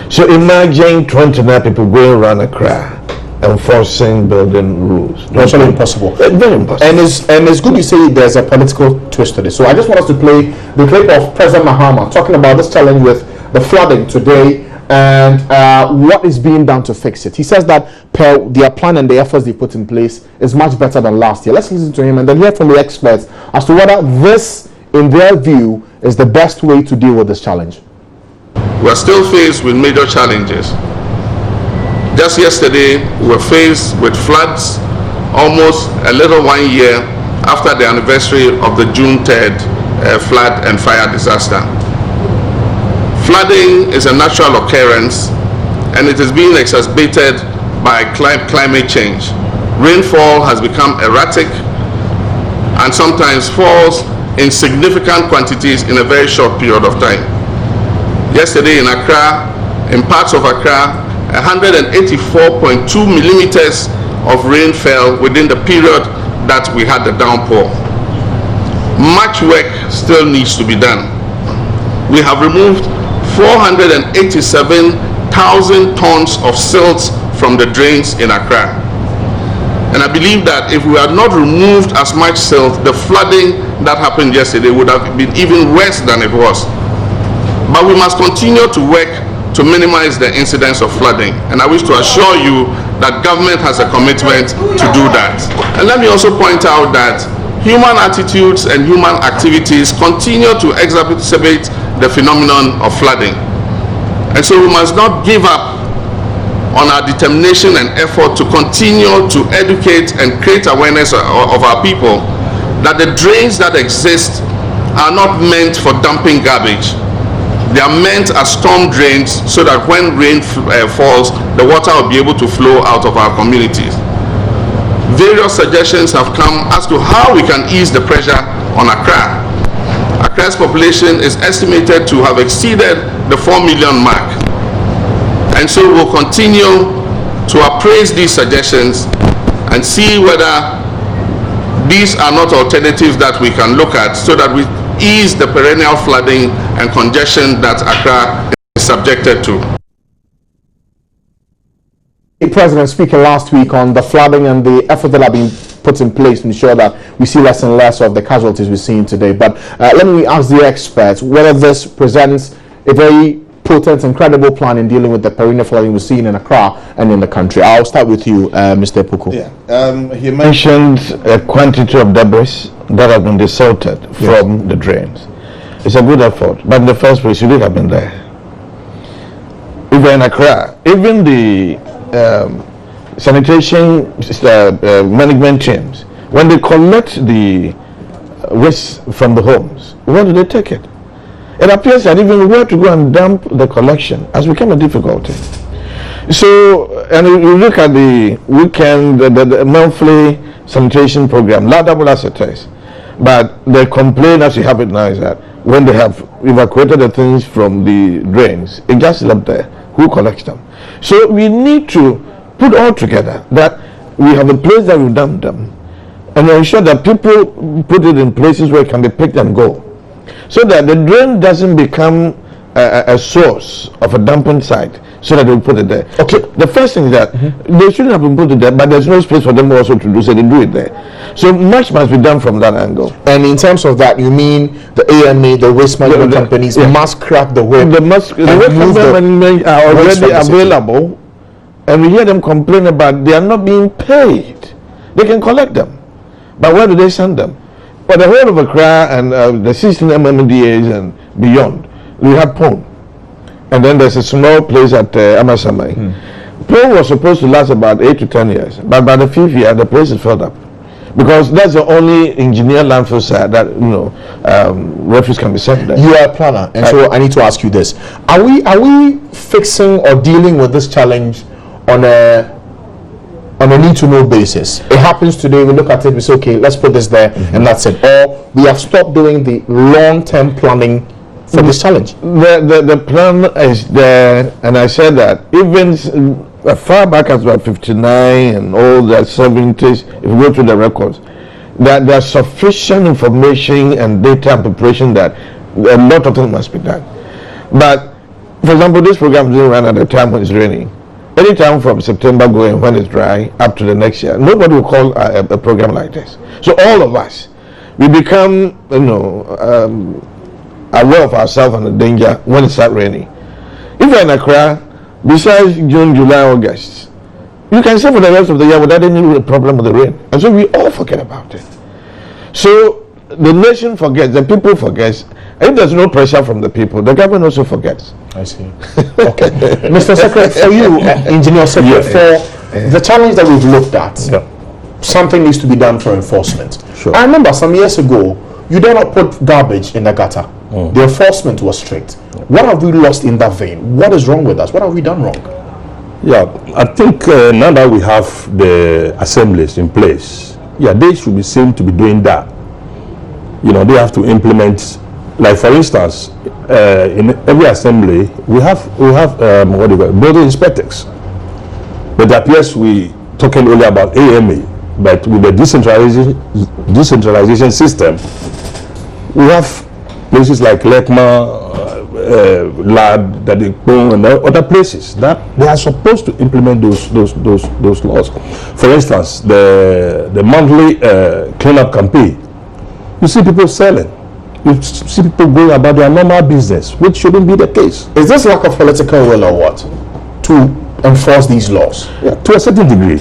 So imagine 29 people going around Accra enforcing building rules. Virtually impossible. Very impossible. And it's good you say there's a political twist to this. So I just want us to play the clip of President Mahama talking about this challenge with the flooding today and what is being done to fix it. He says that per their plan and the efforts they put in place is much better than last year. Let's listen to him and then hear from the experts as to whether this, in their view, is the best way to deal with this challenge. We are still faced with major challenges. Just yesterday, we were faced with floods almost a little 1 year after the anniversary of the June 3rd flood and fire disaster. Flooding is a natural occurrence and it is being exacerbated by climate change. Rainfall has become erratic and sometimes falls in significant quantities in a very short period of time. Yesterday in Accra, in parts of Accra, 184.2 millimeters of rain fell within the period that we had the downpour. Much work still needs to be done. We have removed 487,000 tons of silt from the drains in Accra. And I believe that if we had not removed as much silt, the flooding that happened yesterday would have been even worse than it was. But we must continue to work to minimize the incidence of flooding. And I wish to assure you that government has a commitment to do that. And let me also point out that human attitudes and human activities continue to exacerbate the phenomenon of flooding. And so we must not give up on our determination and effort to continue to educate and create awareness of our people that the drains that exist are not meant for dumping garbage. They are meant as storm drains so that when rain falls, the water will be able to flow out of our communities. Various suggestions have come as to how we can ease the pressure on Accra. Accra's population is estimated to have exceeded the 4 million mark. And so we'll continue to appraise these suggestions and see whether these are not alternatives that we can look at so that we ease the perennial flooding and congestion that Accra is subjected to. The President speaking last week on the flooding and the effort that have been put in place to ensure that we see less and less of the casualties we're seeing today. But let me ask the experts whether this presents a very potent and credible plan in dealing with the perennial flooding we're seeing in Accra and in the country. I'll start with you, Mr. Puku. Yeah. He mentioned a quantity of debris that have been desalted from the drains. It's a good effort, but in the first place, you did have been there. If you're in Accra, even the sanitation management teams, when they collect the waste from the homes, where do they take it? It appears that even where to go and dump the collection has become a difficulty. So, and you look at the weekend, the monthly sanitation program, laudable as it is, but the complaint as you have it now is that when they have evacuated the things from the drains, it just left there. Who collects them? So we need to put all together that we have a place that we dump them and ensure that people put it in places where it can be picked and go, so that the drain doesn't become a source of a dumping site, so that they will put it there. Okay. So the first thing is that they shouldn't have been put it there, but there's no space for them also to do, so they do it there. So much must be done from that angle. And in terms of that, you mean the AMA, the waste management companies must crack the whip. The waste management are already available, and we hear them complain about they are not being paid. They can collect them, but where do they send them? For the whole of Accra and the 16 MMDAs and beyond, we have PON. And then there's a small place at Amasamai. PON was supposed to last about 8 to 10 years, but by the 5th year, the place is filled up. Because that's the only engineered landfill site that, refuse can be sent there. You are a planner, and so I need to ask you this. Are we fixing or dealing with this challenge on a need-to-know basis? It happens today, we look at it, we say, okay, let's put this there, and that's it. Or we have stopped doing the long-term planning for this challenge. The plan is there, and I said that even far back as about 59 and all the 70s, if you go through the records, that there's sufficient information and data and preparation that a lot of things must be done. But, for example, this program didn't run at the time when it's raining. anytime from September going when it's dry up to the next year, nobody will call a program like this. So all of us, we become, aware of ourselves and the danger when it starts raining. If you're in Accra, besides June, July, August, you can stay for the rest of the year without any problem with the rain. And so we all forget about it. So the nation forgets, the people forgets. If there's no pressure from the people, the government also forgets. I see. Okay. Mr. Secretary, for you, Engineer Secretary, for the challenge that we've looked at, something needs to be done for enforcement. Sure. I remember some years ago, you did not put garbage in the gutter. The enforcement was strict. What have we lost in that vein? What is wrong with us? What have we done wrong? Yeah, I think now that we have the assemblies in place, they should be seen to be doing that. They have to implement, like for instance, in every assembly we have building inspectors. But it appears we talking earlier about AMA, but with the decentralization system, we have places like Lekma, Lad, Dadikpong, and other places that they are supposed to implement those laws. For instance, the monthly cleanup campaign. You see people selling. You see people going about their normal business, which shouldn't be the case. Is this lack of political will or what to enforce these laws? Yeah, to a certain degree.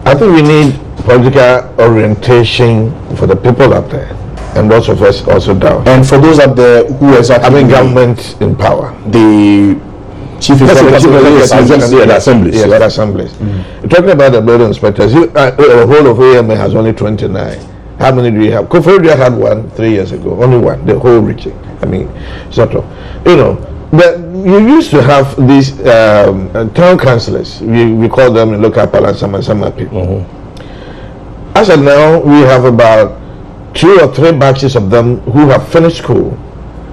I think we need political orientation for the people up there, and those of us also down. And for those up there who exactly government in power, the chief executive assemblies. Yes, the assemblies. Talking about the building inspectors, the whole of AMA has only 29. How many do you have? Koforidua had one 3 years ago, only one, the whole region. Sort of. But you used to have these town councillors. We call them in local parlance Sama people. As of now, we have about 2 or 3 batches of them who have finished school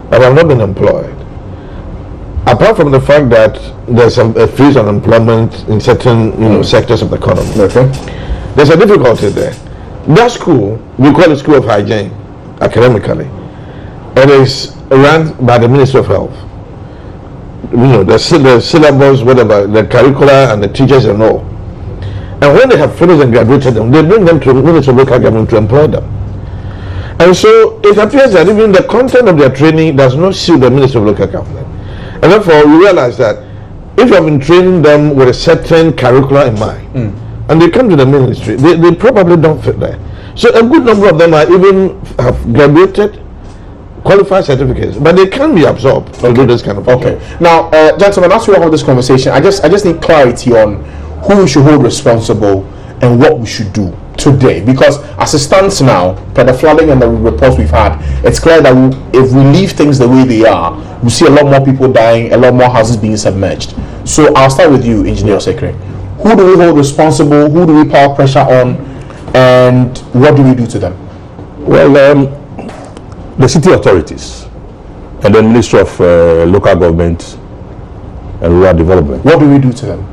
but have not been employed. Apart from the fact that there's a freeze on employment in certain sectors of the economy, there's a difficulty there. That school, we call it School of Hygiene, academically. It is run by the Ministry of Health. The syllabus, whatever, the curricula and the teachers and all. And when they have finished and graduated them, they bring them to the Ministry of Local Government to employ them. And so it appears that even the content of their training does not suit the Ministry of Local Government. And therefore, we realize that if you have been training them with a certain curricula in mind, and they come to the ministry, they probably don't fit there. So a good number of them are even have graduated, qualified certificates, but they can be absorbed to do this kind of thing. Now, gentlemen, as we have this conversation, I just need clarity on who we should hold responsible and what we should do today, because as it stands now, per the flooding and the reports we've had, it's clear that if we leave things the way they are, we see a lot more people dying, a lot more houses being submerged. So I'll start with you, Engineer Secretary. Who do we hold responsible? Who do we power pressure on? And what do we do to them? Well, the city authorities and the Ministry of Local Government and Rural Development. What do we do to them?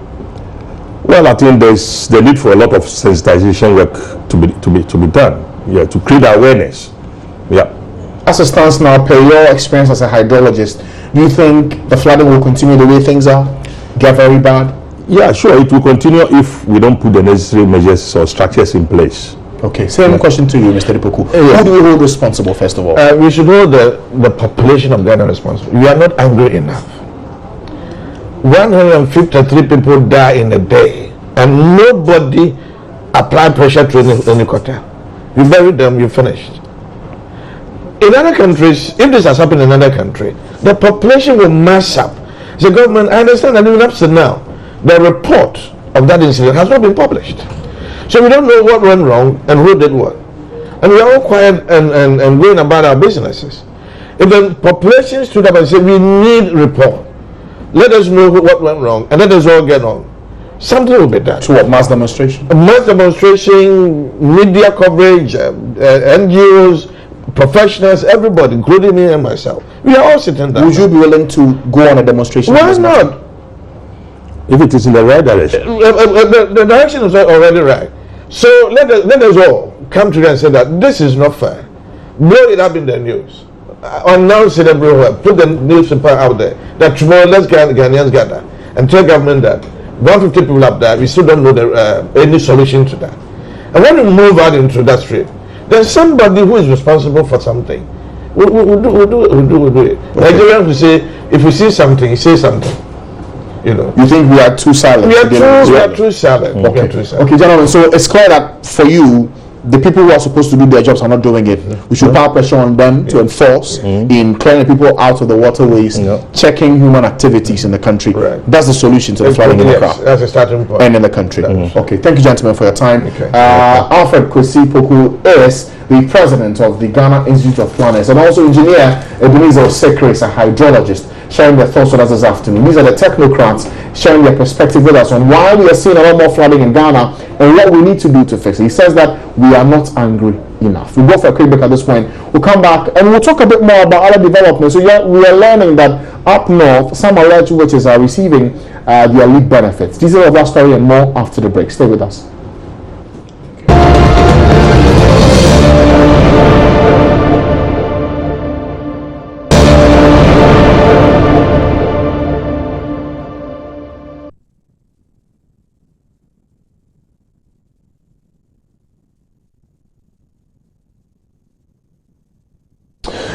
Well, I think there's the need for a lot of sensitization work to be done. Yeah, to create awareness. Yeah. As it stands now, per your experience as a hydrologist, do you think the flooding will continue the way things are? Get very bad? Yeah, sure. It will continue if we don't put the necessary measures or structures in place. Okay, same question to you, Mr. Ripoku. Who do we hold responsible, first of all? We should hold the population of Ghana responsible. We are not angry enough. 153 people die in a day, and nobody applied pressure to any quarter. You bury them, you finished. In other countries, if this has happened in another country, the population will mass up. The government, I understand that even up to now, the report of that incident has not been published. So we don't know what went wrong and who did what. And we are all quiet and going about our businesses. If the population stood up and said, we need report, let us know what went wrong and let us all get on, something will be done. To what, mass demonstration? A mass demonstration, media coverage, NGOs, professionals, everybody, including me and myself. We are all sitting down. Would you be willing to go on a demonstration? Why not? If it is in the right direction. The direction is already right. So let us all come together and say that this is not fair. Blow it up in the news. Announce it everywhere. Put the newspaper out there that tomorrow let's Ghanaians gather and tell government that 150 people up there, we still don't know any solution to that. And when we move out into that street, there's somebody who is responsible for something. We'll do it. Okay. Nigerians will say, if we see something, say something. You know. You think we are too silent? We are too silent. Okay. Too silent. Okay, gentlemen. So it's clear that for you, the people who are supposed to do their jobs are not doing it. We should put pressure on them to enforce in clearing people out of the waterways, checking human activities in the country. Right. That's the solution to the flooding in the crowd. That's a starting point. And in the country. Okay, thank you, gentlemen, for your time. Okay. Alfred Kwesi Poku is the president of the Ghana Institute of Planners, and also engineer Ebenezer Osekre is a hydrologist, sharing their thoughts with us this afternoon. These are the technocrats sharing their perspective with us on why we are seeing a lot more flooding in Ghana and what we need to do to fix it. He says that we are not angry enough. We'll go for a quick break at this point. We'll come back and we'll talk a bit more about other developments. So we are learning that up north, some alleged witches are receiving their lead benefits. Details of that story and more after the break. Stay with us.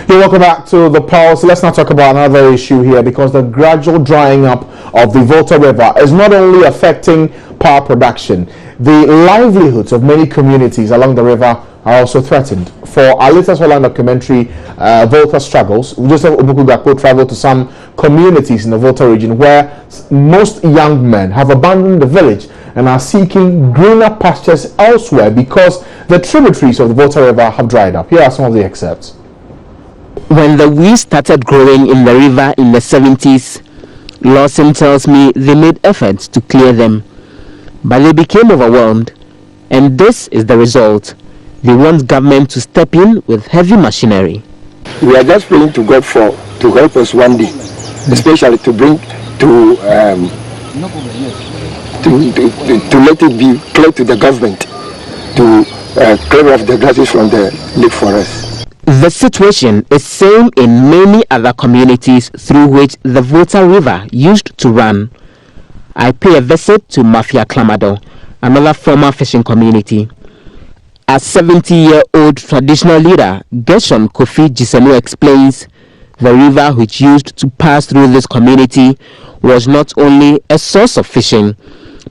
Welcome back to the Pulse. Let's now talk about another issue here, because the gradual drying up of the Volta River is not only affecting power production, the livelihoods of many communities along the river are also threatened. For our latest Holland documentary, Volta Struggles, Joseph Obuku traveled to some communities in the Volta region where most young men have abandoned the village and are seeking greener pastures elsewhere because the tributaries of the Volta River have dried up. Here are some of the excerpts. When the weeds started growing in the river in the 70s, Lawson tells me they made efforts to clear them, but they became overwhelmed, and this is the result. They want government to step in with heavy machinery. We are just praying to God to help us one day, especially to bring to let it be clear to the government to clear off the grasses from the lake for us. The situation is same in many other communities through which the Volta River used to run. I pay a visit to Mafia Klamado, another former fishing community. As 70-year-old traditional leader Gershon Kofi Gisenu explains, the river which used to pass through this community was not only a source of fishing,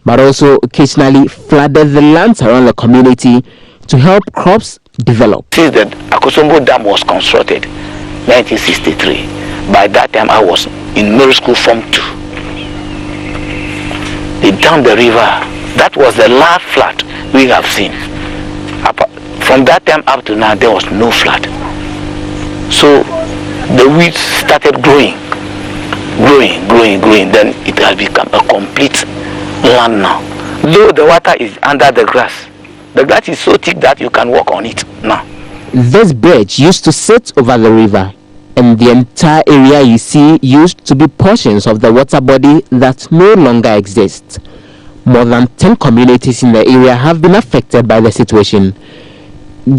but also occasionally flooded the lands around the community to help crops develop. Since the Akosombo Dam was constructed, 1963, by that time I was in middle school Form 2. They dammed the river. That was the last flood we have seen. From that time up to now, there was no flood. So the weeds started growing. Then it has become a complete land now. Though the water is under the grass, the grass is so thick that you can walk on it now. This bridge used to sit over the river, and the entire area you see used to be portions of the water body that no longer exists. More than 10 communities in the area have been affected by the situation.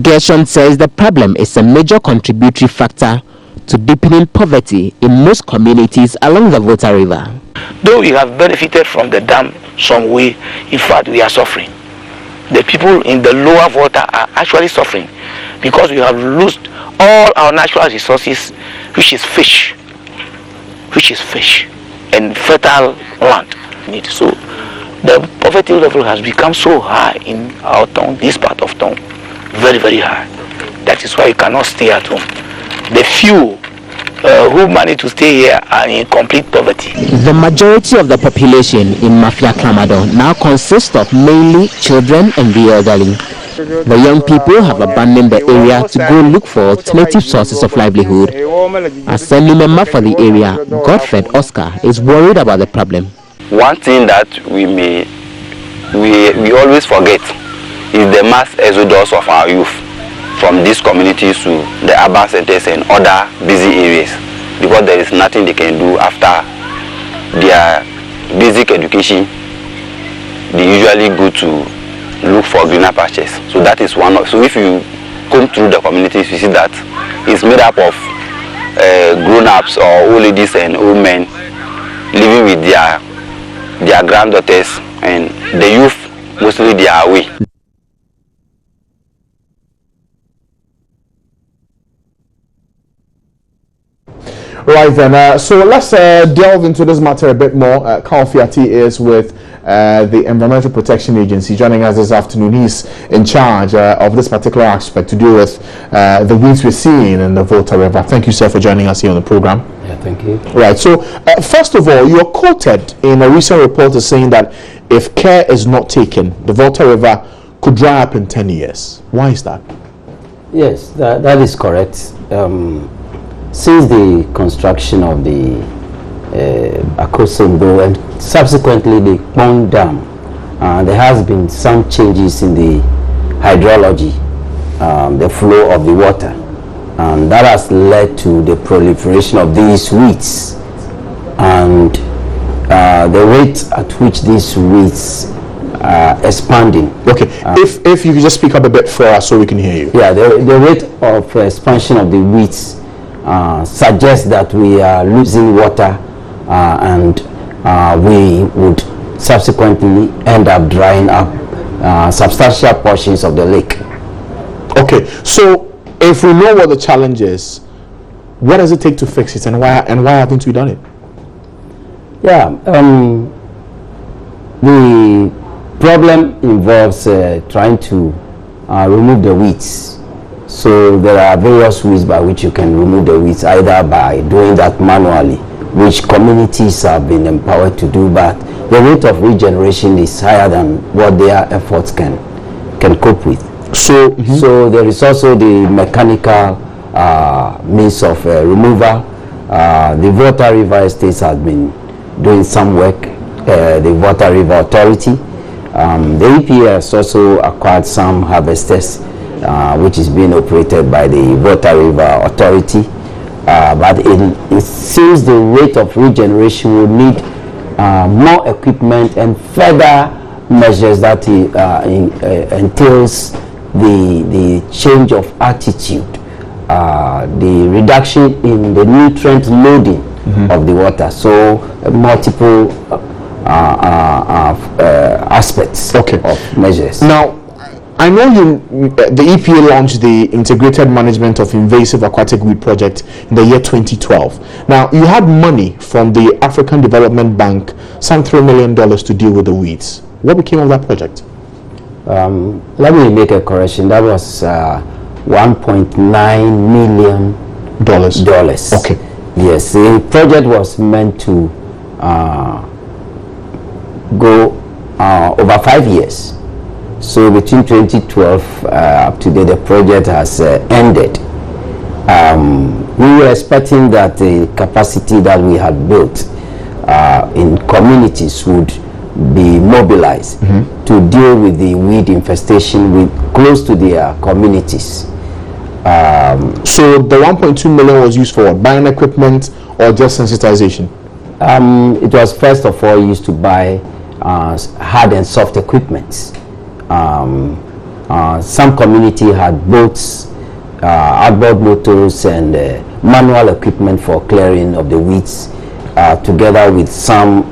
Gershon says the problem is a major contributory factor to deepening poverty in most communities along the Volta River. Though we have benefited from the dam some way, in fact we are suffering. The people in the lower Volta are actually suffering because we have lost all our natural resources, which is fish and fertile land. So the poverty level has become so high in our town, this part of town, very, very high. That is why you cannot stay at home. The few who manage to stay here are in complete poverty. The majority of the population in Mafia Klamado now consists of mainly children and the elderly. The young people have abandoned the area to go look for alternative sources of livelihood. As Assembly member for the area, Godfred Oscar, is worried about the problem. One thing that we always forget is the mass exodus of our youth from these communities to the urban centers and other busy areas, because there is nothing they can do after their basic education. They usually go to look for greener pastures. So that is one of. So if you come through the communities, you see that it's made up of grown-ups or old ladies and old men living with their their granddaughters, and the youth mostly they are away. Right then, so let's delve into this matter a bit more. Karl Fiati is with the Environmental Protection Agency, joining us this afternoon. He's in charge of this particular aspect to do with the weeds we're seeing in the Volta River. Thank you, sir, for joining us here on the program. Yeah, thank you. Right, so first of all, you're quoted in a recent report as saying that if care is not taken, the Volta River could dry up in 10 years. Why is that? Yes, that is correct. Since the construction of the Akosombo and subsequently the Kpong Dam, there has been some changes in the hydrology, the flow of the water, and that has led to the proliferation of these weeds and the rate at which these weeds are expanding. Okay, if you could just speak up a bit for us so we can hear you. Yeah, the rate of expansion of the weeds suggests that we are losing water and we would subsequently end up drying up substantial portions of the lake. Okay, so if we know what the challenge is, what does it take to fix it, and why haven't we done it? Yeah, the problem involves trying to remove the weeds. So there are various ways by which you can remove the weeds, either by doing that manually, which communities have been empowered to do, but the rate of regeneration is higher than what their efforts can cope with. So, so there is also the mechanical means of removal. The Volta River Estates has been doing some work, the Volta River Authority. The EPA has also acquired some harvesters, which is being operated by the Volta River Authority. But it seems the rate of regeneration will need more equipment and further measures that entails the change of attitude, the reduction in the nutrient loading of the water. So multiple aspects of measures. Now, I know the EPA launched the Integrated Management of Invasive Aquatic Weed project in the year 2012. Now, you had money from the African Development Bank, some $3 million to deal with the weeds. What became of that project? Let me make a correction. That was $1.9 million. Okay. Yes, the project was meant to go over 5 years. So between 2012 up to date, the project has ended. We were expecting that the capacity that we had built in communities would be mobilized to deal with the weed infestation close to their communities. So the 1.2 million was used for what? Buying equipment or just sensitization? It was first of all used to buy hard and soft equipment. Some community had boats, outboard motors, and manual equipment for clearing of the weeds, together with some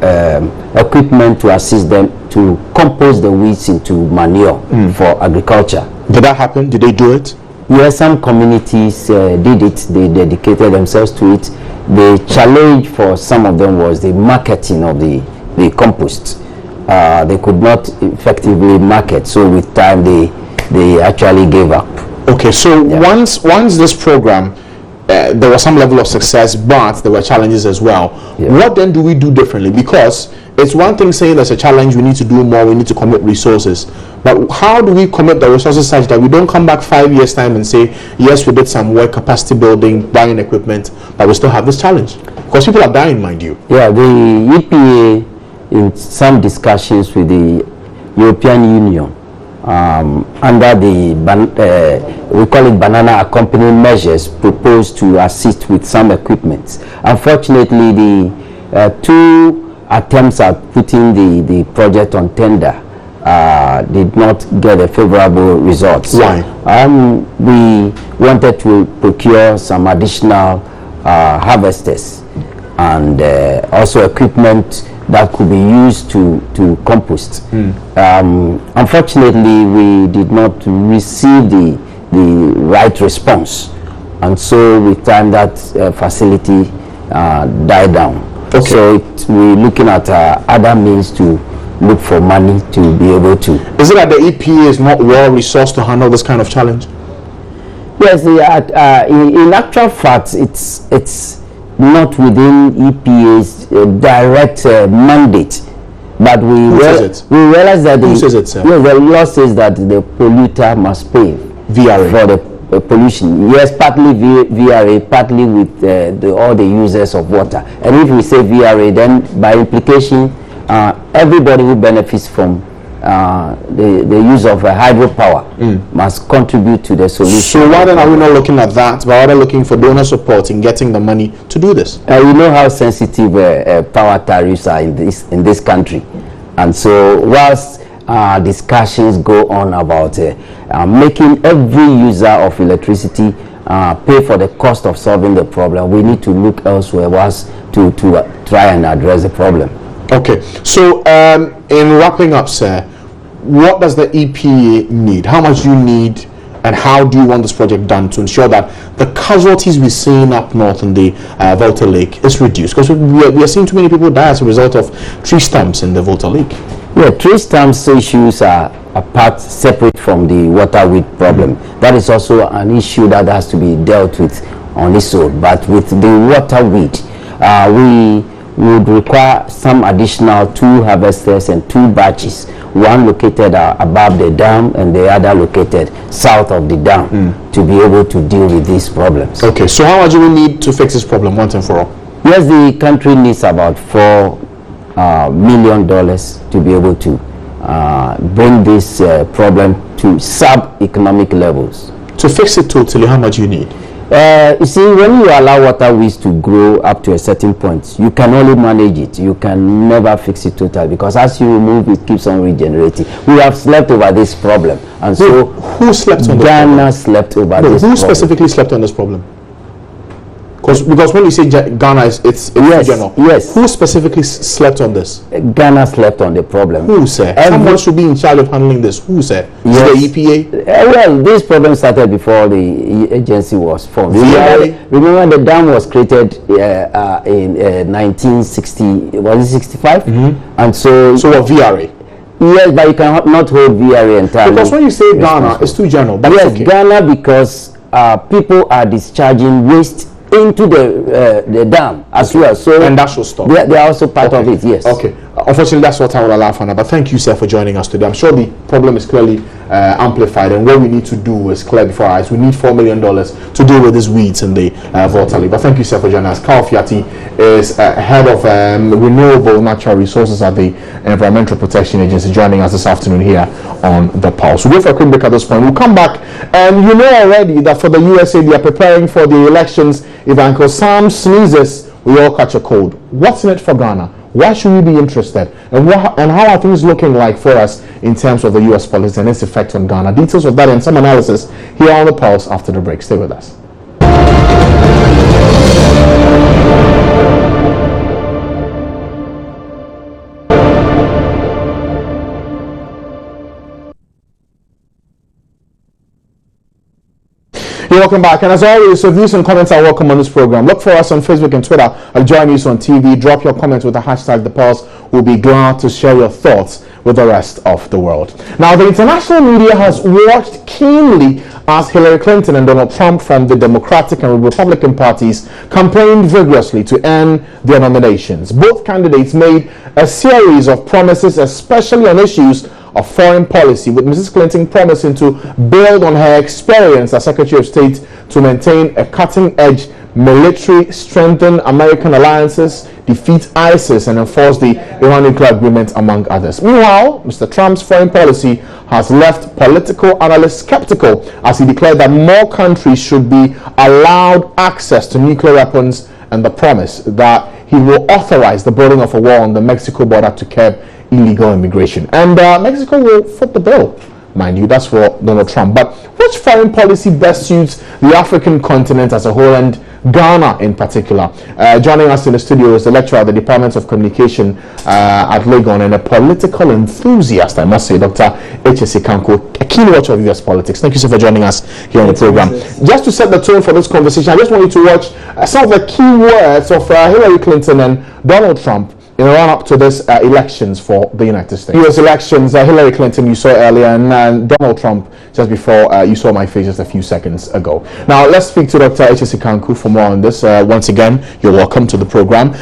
equipment to assist them to compost the weeds into manure for agriculture. Did that happen? Did they do it? Yes, some communities did it. They dedicated themselves to it. The challenge for some of them was the marketing of the compost. They could not effectively market, so with time they actually gave up. Okay, so once this program, there was some level of success, but there were challenges as well. What then do we do differently? Because it's one thing saying there's a challenge, we need to do more, we need to commit resources, but how do we commit the resources such that we don't come back 5 years time and say, yes, we did some work, capacity building, buying equipment, but we still have this challenge? Because people are dying, mind you. Yeah, the EPA, in some discussions with the European Union, under the we call it banana accompanying measures, proposed to assist with some equipment. Unfortunately, the two attempts at putting the project on tender did not get a favorable results. Why? We wanted to procure some additional harvesters and also equipment that could be used to compost. Unfortunately, we did not receive the right response, and so with time that facility died down. Okay. So we're looking at other means to look for money to be able to. Is it that the EPA is not well resourced to handle this kind of challenge? Yes, in actual fact, it's not within EPA's direct mandate, but we realize that Who says it, sir? Yes, the law says that the polluter must pay VRA for the pollution. Yes, partly VRA, partly with all the users of water. And if we say VRA, then by implication, everybody who benefits from the use of hydropower must contribute to the solution. So why then are we not looking at that, but rather looking for donor support in getting the money to do this? You know how sensitive power tariffs are in this country, and so whilst discussions go on about making every user of electricity pay for the cost of solving the problem, we need to look elsewhere whilst to try and address the problem. Okay, so in wrapping up, sir, what does the EPA need? How much do you need, and how do you want this project done to ensure that the casualties we're seeing up north in the Volta Lake is reduced? Because we are seeing too many people die as a result of tree stumps in the Volta Lake. Yeah, tree stumps issues are apart, separate from the water weed problem. That is also an issue that has to be dealt with on its own. But with the water weed, we would require some additional 2 harvesters and 2 batches, one located above the dam and the other located south of the dam, to be able to deal with these problems. Okay, so how much do we need to fix this problem once and for all? Yes, the country needs about $4 million to be able to bring this problem to sub-economic levels. To fix it totally, how much do you need? You see, when you allow water weeds to grow up to a certain point, you can only manage it. You can never fix it totally, because as you remove it, keeps on regenerating. We have slept over this problem, and so who slept on Ghana slept over this problem. Who specifically slept on this problem? Because when you say Ghana, it's general. Yes. Who specifically slept on this? Ghana slept on the problem. Who, sir? Someone should be in charge of handling this. Who, sir? Yes. The EPA? Well, this problem started before the agency was formed. Remember the dam was created in 1960, was it 65? And so what, VRA? Yes, but you cannot hold VRA entirely. Because when you say Ghana, it's too general. But yes, okay. Ghana, because people are discharging waste into the dam as well, so and that should stop. They are also part of it. Yes. Okay. Unfortunately, that's what I will allow for now. But thank you, sir, for joining us today. I'm sure the problem is clearly amplified, and what we need to do is clear before our eyes. We need $4 million to deal with these weeds in the Volta Lake. But thank you, sir, for joining us. Carl Fiati is head of renewable natural resources at the Environmental Protection Agency, joining us this afternoon here on The Pulse. We'll go for a quick break at this point. We'll come back, and you know already that for the USA, they are preparing for the elections. If Uncle Sam sneezes, we all catch a cold. What's in it for Ghana? Why should we be interested? And how are things looking like for us in terms of the U.S. policy and its effect on Ghana? Details of that and some analysis here on The Pulse after the break. Stay with us. Welcome back, and as always, so views and comments are welcome on this program. Look for us on Facebook and Twitter at Joy News on TV. Drop your comments with the hashtag The Pulse. We'll be glad to share your thoughts with the rest of the world. Now, the international media has watched keenly as Hillary Clinton and Donald Trump from the Democratic and Republican parties campaigned vigorously to earn their nominations. Both candidates made a series of promises, especially on issues of foreign policy, with Mrs. Clinton promising to build on her experience as Secretary of State to maintain a cutting-edge military, strengthen American alliances, defeat ISIS, and enforce the Iran nuclear agreement, among others. Meanwhile, Mr. Trump's foreign policy has left political analysts skeptical as he declared that more countries should be allowed access to nuclear weapons, and the promise that he will authorize the building of a wall on the Mexico border to curb illegal immigration. And Mexico will foot the bill, mind you. That's for Donald Trump. But which foreign policy best suits the African continent as a whole, and Ghana in particular. Joining us in the studio is the lecturer at the Department of Communication at Legon and a political enthusiast, I must say, Dr. H.S. Kanko, a keen watcher of US politics. Thank you so for joining us here on the program. Just to set the tone for this conversation, I just want you to watch some of the key words of Hillary Clinton and Donald Trump in the run-up to this elections for the United States. US elections, Hillary Clinton you saw earlier, and Donald Trump just before you saw my face just a few seconds ago. Now let's speak to Dr. H.S. Kanku for more on this. Once again, you're welcome to the program.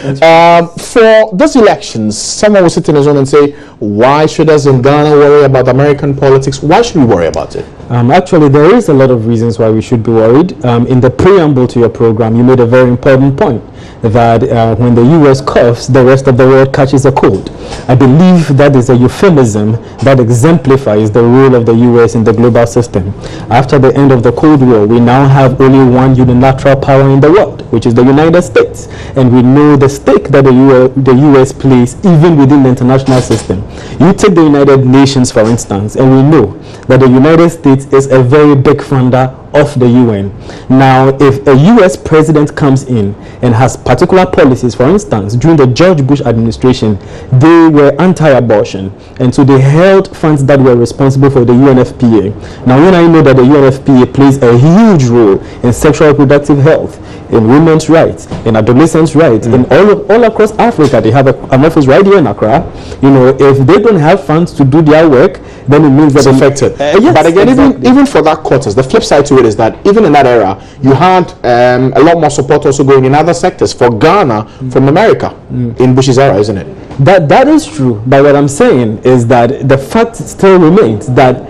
For these elections, someone will sit in his own and say, why should us in Ghana worry about American politics? Why should we worry about it? Actually, there is a lot of reasons why we should be worried. In the preamble to your program, you made a very important point that when the U.S. coughs, the rest of the world catches a cold. I believe that is a euphemism that exemplifies the role of the U.S. in the global system. After the end of the Cold War, we now have only one unilateral power in the world, which is the United States. And we know the stake that the U.S. plays even within the international system. You take the United Nations, for instance, and we know that the United States is a very big funder of the UN. Now, if a US president comes in and has particular policies, for instance, during the George Bush administration, they were anti-abortion, and so they held funds that were responsible for the UNFPA. Now, when I know that the UNFPA plays a huge role in sexual reproductive health, in women's rights, in adolescents' rights, in all across Africa, they have an office right here in Accra. You know, if they don't have funds to do their work, then it means that it's affected. Yes, but again, exactly. even for that quarters, the flip side to it is that even in that era, you had a lot more support also going in other sectors for Ghana from America in Bush's era, isn't it? That is true. But what I'm saying is that the fact still remains that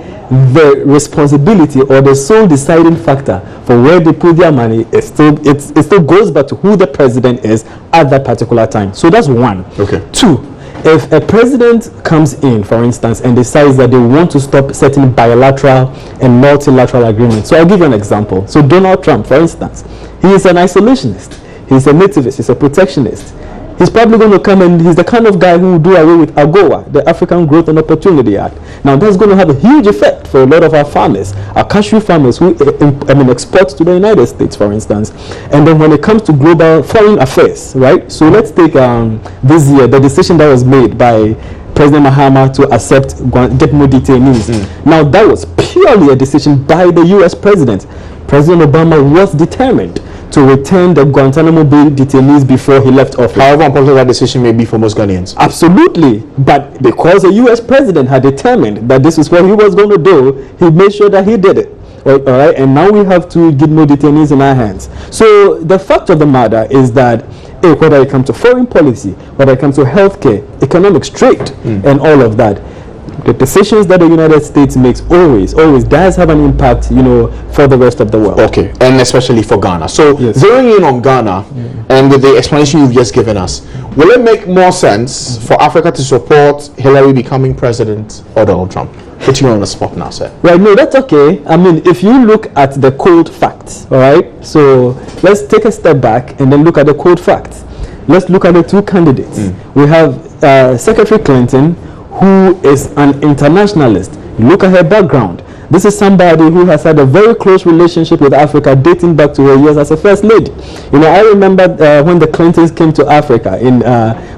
the responsibility or the sole deciding factor for where they put their money is it still goes back to who the president is at that particular time. So that's one. Okay. Two, if a president comes in, for instance, and decides that they want to stop certain bilateral and multilateral agreements. So I'll give you an example. So Donald Trump, for instance, he is an isolationist. He's a nativist. He's a protectionist. He's probably going to come and he's the kind of guy who will do away with AGOA, the African Growth and Opportunity Act. Now that's going to have a huge effect for a lot of our farmers, our cashew farmers who export to the United States, for instance. And then when it comes to global foreign affairs, right? So let's take this year, the decision that was made by President Mahama to get more detainees. Now that was purely a decision by the US president. President Obama was determined to return the Guantanamo Bay detainees before he left office. However unpopular that decision may be for most Ghanaians. Absolutely. But because the US president had determined that this is what he was going to do, he made sure that he did it. All right, and now we have to get more detainees in our hands. So the fact of the matter is that whether it comes to foreign policy, whether it comes to healthcare, economic trade, and all of that, the decisions that the United States makes always does have an impact, you know, for the rest of the world. Okay, and especially for Ghana. So zeroing in on Ghana and with the explanation you've just given us, will it make more sense for Africa to support Hillary becoming president or Donald Trump? Put you on the spot now, sir. Right, no, that's okay. I mean, if you look at the cold facts, all right? So let's take a step back and then look at the cold facts. Let's look at the two candidates. We have Secretary Clinton, who is an internationalist. Look at her background. This is somebody who has had a very close relationship with Africa dating back to her years as a first lady. You know, I remember when the Clintons came to Africa in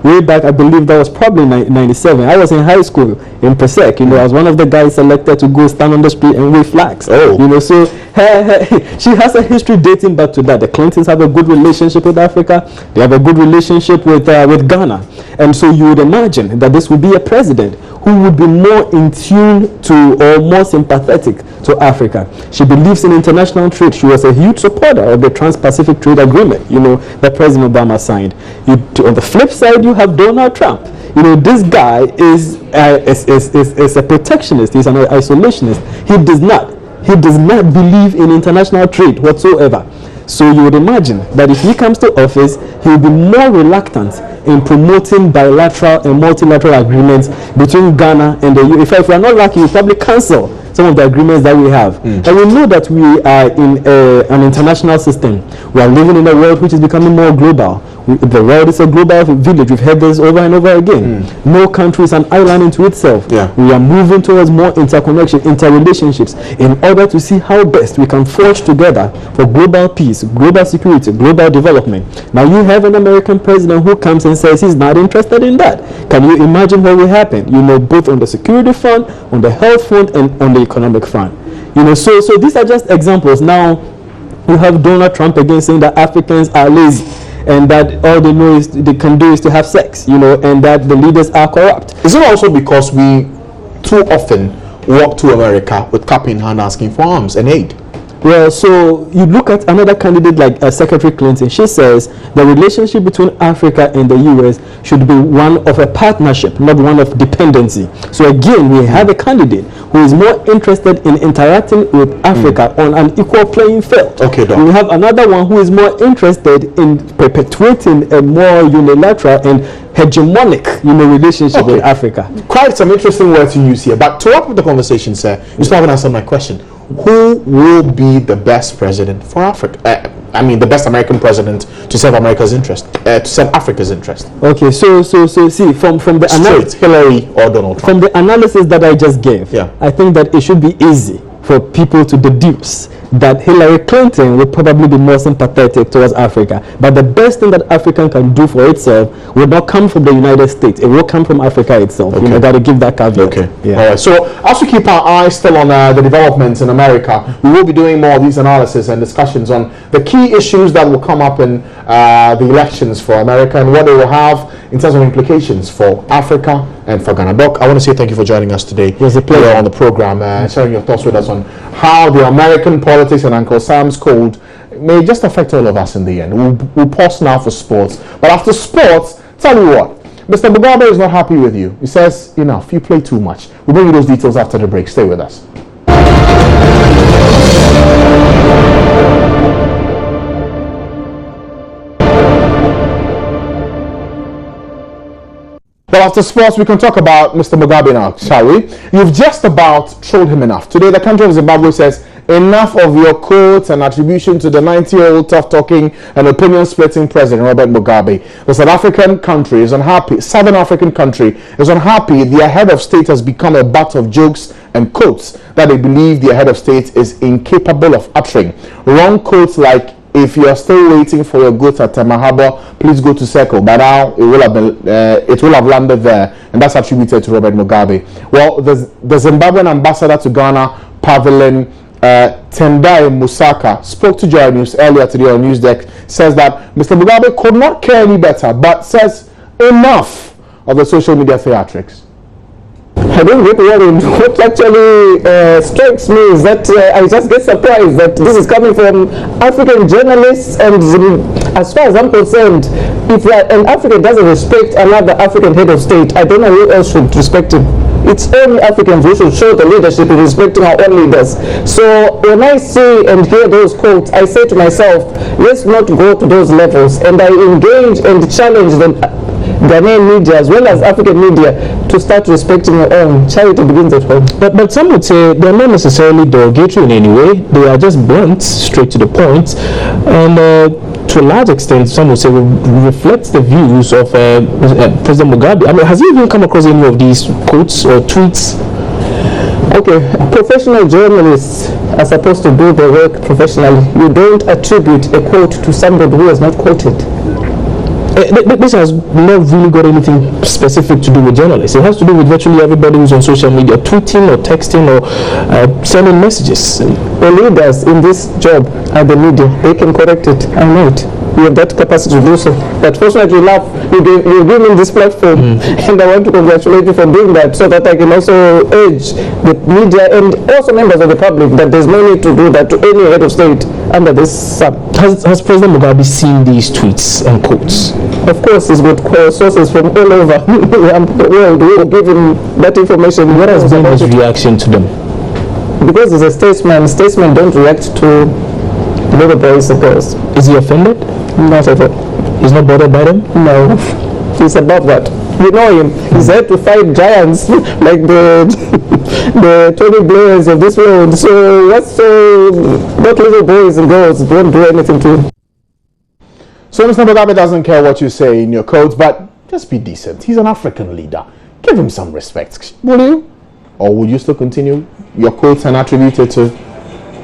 way back, I believe that was probably 97. I was in high school in Pesek. You know, I was one of the guys selected to go stand on the street and wave flags. Oh. You know, so she has a history dating back to that. The Clintons have a good relationship with Africa. They have a good relationship with Ghana. And so you would imagine that this would be a president who would be more in tune to or more sympathetic to Africa. She believes in international trade. She was a huge supporter of the Trans-Pacific Trade Agreement, you know, that President Obama signed. On the flip side, you have Donald Trump. You know, this guy is a protectionist. He's an isolationist. He does not believe in international trade whatsoever. So you would imagine that if he comes to office, he will be more reluctant in promoting bilateral and multilateral agreements between Ghana and the EU. In fact, if we are not lucky, we'll probably cancel some of the agreements that we have. And we know that we are in an international system. We are living in a world which is becoming more global. The world is a global village. We've heard this over and over again. No country is an island into itself. We are moving towards more interconnection, interrelationships, in order to see how best we can forge together for global peace, global security, global development. Now you have an American president who comes and says he's not interested in that. Can you imagine what will happen? You know, both on the security front, on the health front, and on the economic front. You know, so these are just examples. Now you have Donald Trump again saying that Africans are lazy, and that all they know is they can do is to have sex, you know, and that the leaders are corrupt. Is it also because we too often walk to America with cap in hand asking for arms and aid? Well, so you look at another candidate like Secretary Clinton. She says the relationship between Africa and the U.S. should be one of a partnership, not one of dependency. So again, we have a candidate who is more interested in interacting with Africa on an equal playing field. Okay, Doc. We have another one who is more interested in perpetuating a more unilateral and hegemonic, you know, relationship with Africa. Quite some interesting words to use here. But to wrap up the conversation, sir, you still haven't answered my question. Who will be the best president for Africa? I mean, the best American president to serve America's interest, to serve Africa's interest. Okay, so see, from the analysis, Hillary or Donald Trump. From the analysis that I just gave, I think that it should be easy for people to deduce that Hillary Clinton will probably be more sympathetic towards Africa. But the best thing that Africa can do for itself will not come from the United States. It will come from Africa itself. You know, got to give that caveat. Okay. All right. So as we keep our eyes still on the developments in America, we will be doing more of these analysis and discussions on the key issues that will come up in the elections for America and what they will have in terms of implications for Africa and for Ghana. Doc, I want to say thank you for joining us today. It was a pleasure on the program, sharing your thoughts with us on how the American politics and Uncle Sam's Cold may just affect all of us in the end. We'll pause now for sports. But after sports, tell you what, Mr. Mugabe is not happy with you. He says, enough, you play too much. We'll bring you those details after the break. Stay with us. Well, after sports, we can talk about Mr. Mugabe now, shall we? You've just about trolled him enough. Today, the country of Zimbabwe says, enough of your quotes and attribution to the 90-year-old tough-talking and opinion-splitting President Robert Mugabe. The South African country is unhappy. Southern African country is unhappy. Their head of state has become a butt of jokes and quotes that they believe their head of state is incapable of uttering. Wrong quotes like, if you are still waiting for your goods at Temahaba, please go to Circle. By now, it will have landed there, and that's attributed to Robert Mugabe. Well, the Zimbabwean ambassador to Ghana, Pavilion Tendai Musaka, spoke to Joy News earlier today on Newsdeck, says that Mr. Mugabe could not care any better, but says enough of the social media theatrics. I don't get worried. What actually strikes me is that I just get surprised that this is coming from African journalists, and as far as I'm concerned, if an African doesn't respect another African head of state, I don't know who else should respect him. It's only Africans who should show the leadership in respecting our own leaders. So when I see and hear those quotes, I say to myself, let's not go to those levels. And I engage and challenge the Ghanaian media as well as African media to start respecting your own. Charity begins at home. But some would say they're not necessarily derogatory in any way. They are just blunt, straight to the point, and to a large extent, some would say reflects the views of President Mugabe. I mean, has he even come across any of these quotes or tweets? Okay, professional journalists are supposed to do their work professionally. You don't attribute a quote to somebody who has not quoted. This has not really got anything specific to do with journalists. It has to do with virtually everybody who's on social media, tweeting or texting or sending messages. The leaders in this job are the media. They can correct it. I know it. You have that capacity to do so. But fortunately enough, you give me this platform, and I want to congratulate you for doing that, so that I can also urge the media and also members of the public that there's no need to do that to any head of state under this sun. Has President Mugabe seen these tweets and quotes? Of course, he's got sources from all over the world who will give him that information. What has been his reaction to them? Because he's a statesman. Statesmen don't react to little boys and girls. Is he offended? Not at all. He's not bothered by them? No. He's above that. You know him. He's had to fight giants like the Tony Blairs of this world. So what little boys and girls won't do anything to him. So Mr. Mugabe doesn't care what you say in your quotes, but just be decent. He's an African leader. Give him some respect. Will you? Or would you still continue your quotes and attribute it to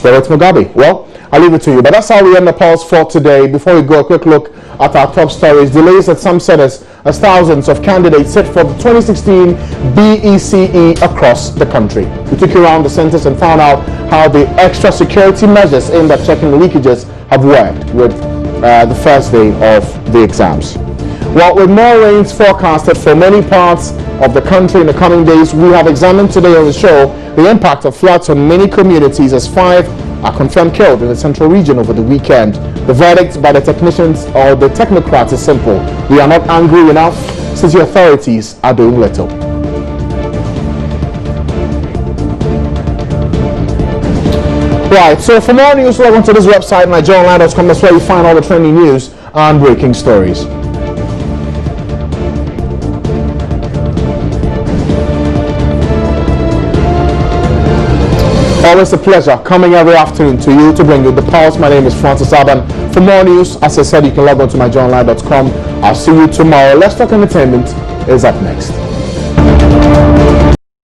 Robert Mugabe? Well, I'll leave it to you. But that's how we end the pulse for today. Before we go, a quick look at our top stories. Delays at some centers as thousands of candidates sit for the 2016 BECE across the country. We took you around the centers and found out how the extra security measures aimed at checking the leakages have worked with the first day of the exams. Well, with more rains forecasted for many parts of the country in the coming days, we have examined today on the show the impact of floods on many communities as 5 are confirmed killed in the central region over the weekend. The verdict by the technicians or the technocrats is simple. We are not angry enough since the authorities are doing little. Right, so for more news, log on to this website, nigeriaonline.com. That's where you find all the trending news and breaking stories. Always a pleasure coming every afternoon to you to bring you the pulse. My name is Francis Aban. For more news, as I said, you can log on to nigeriaonline.com. I'll see you tomorrow. Let's Talk Entertainment is up next.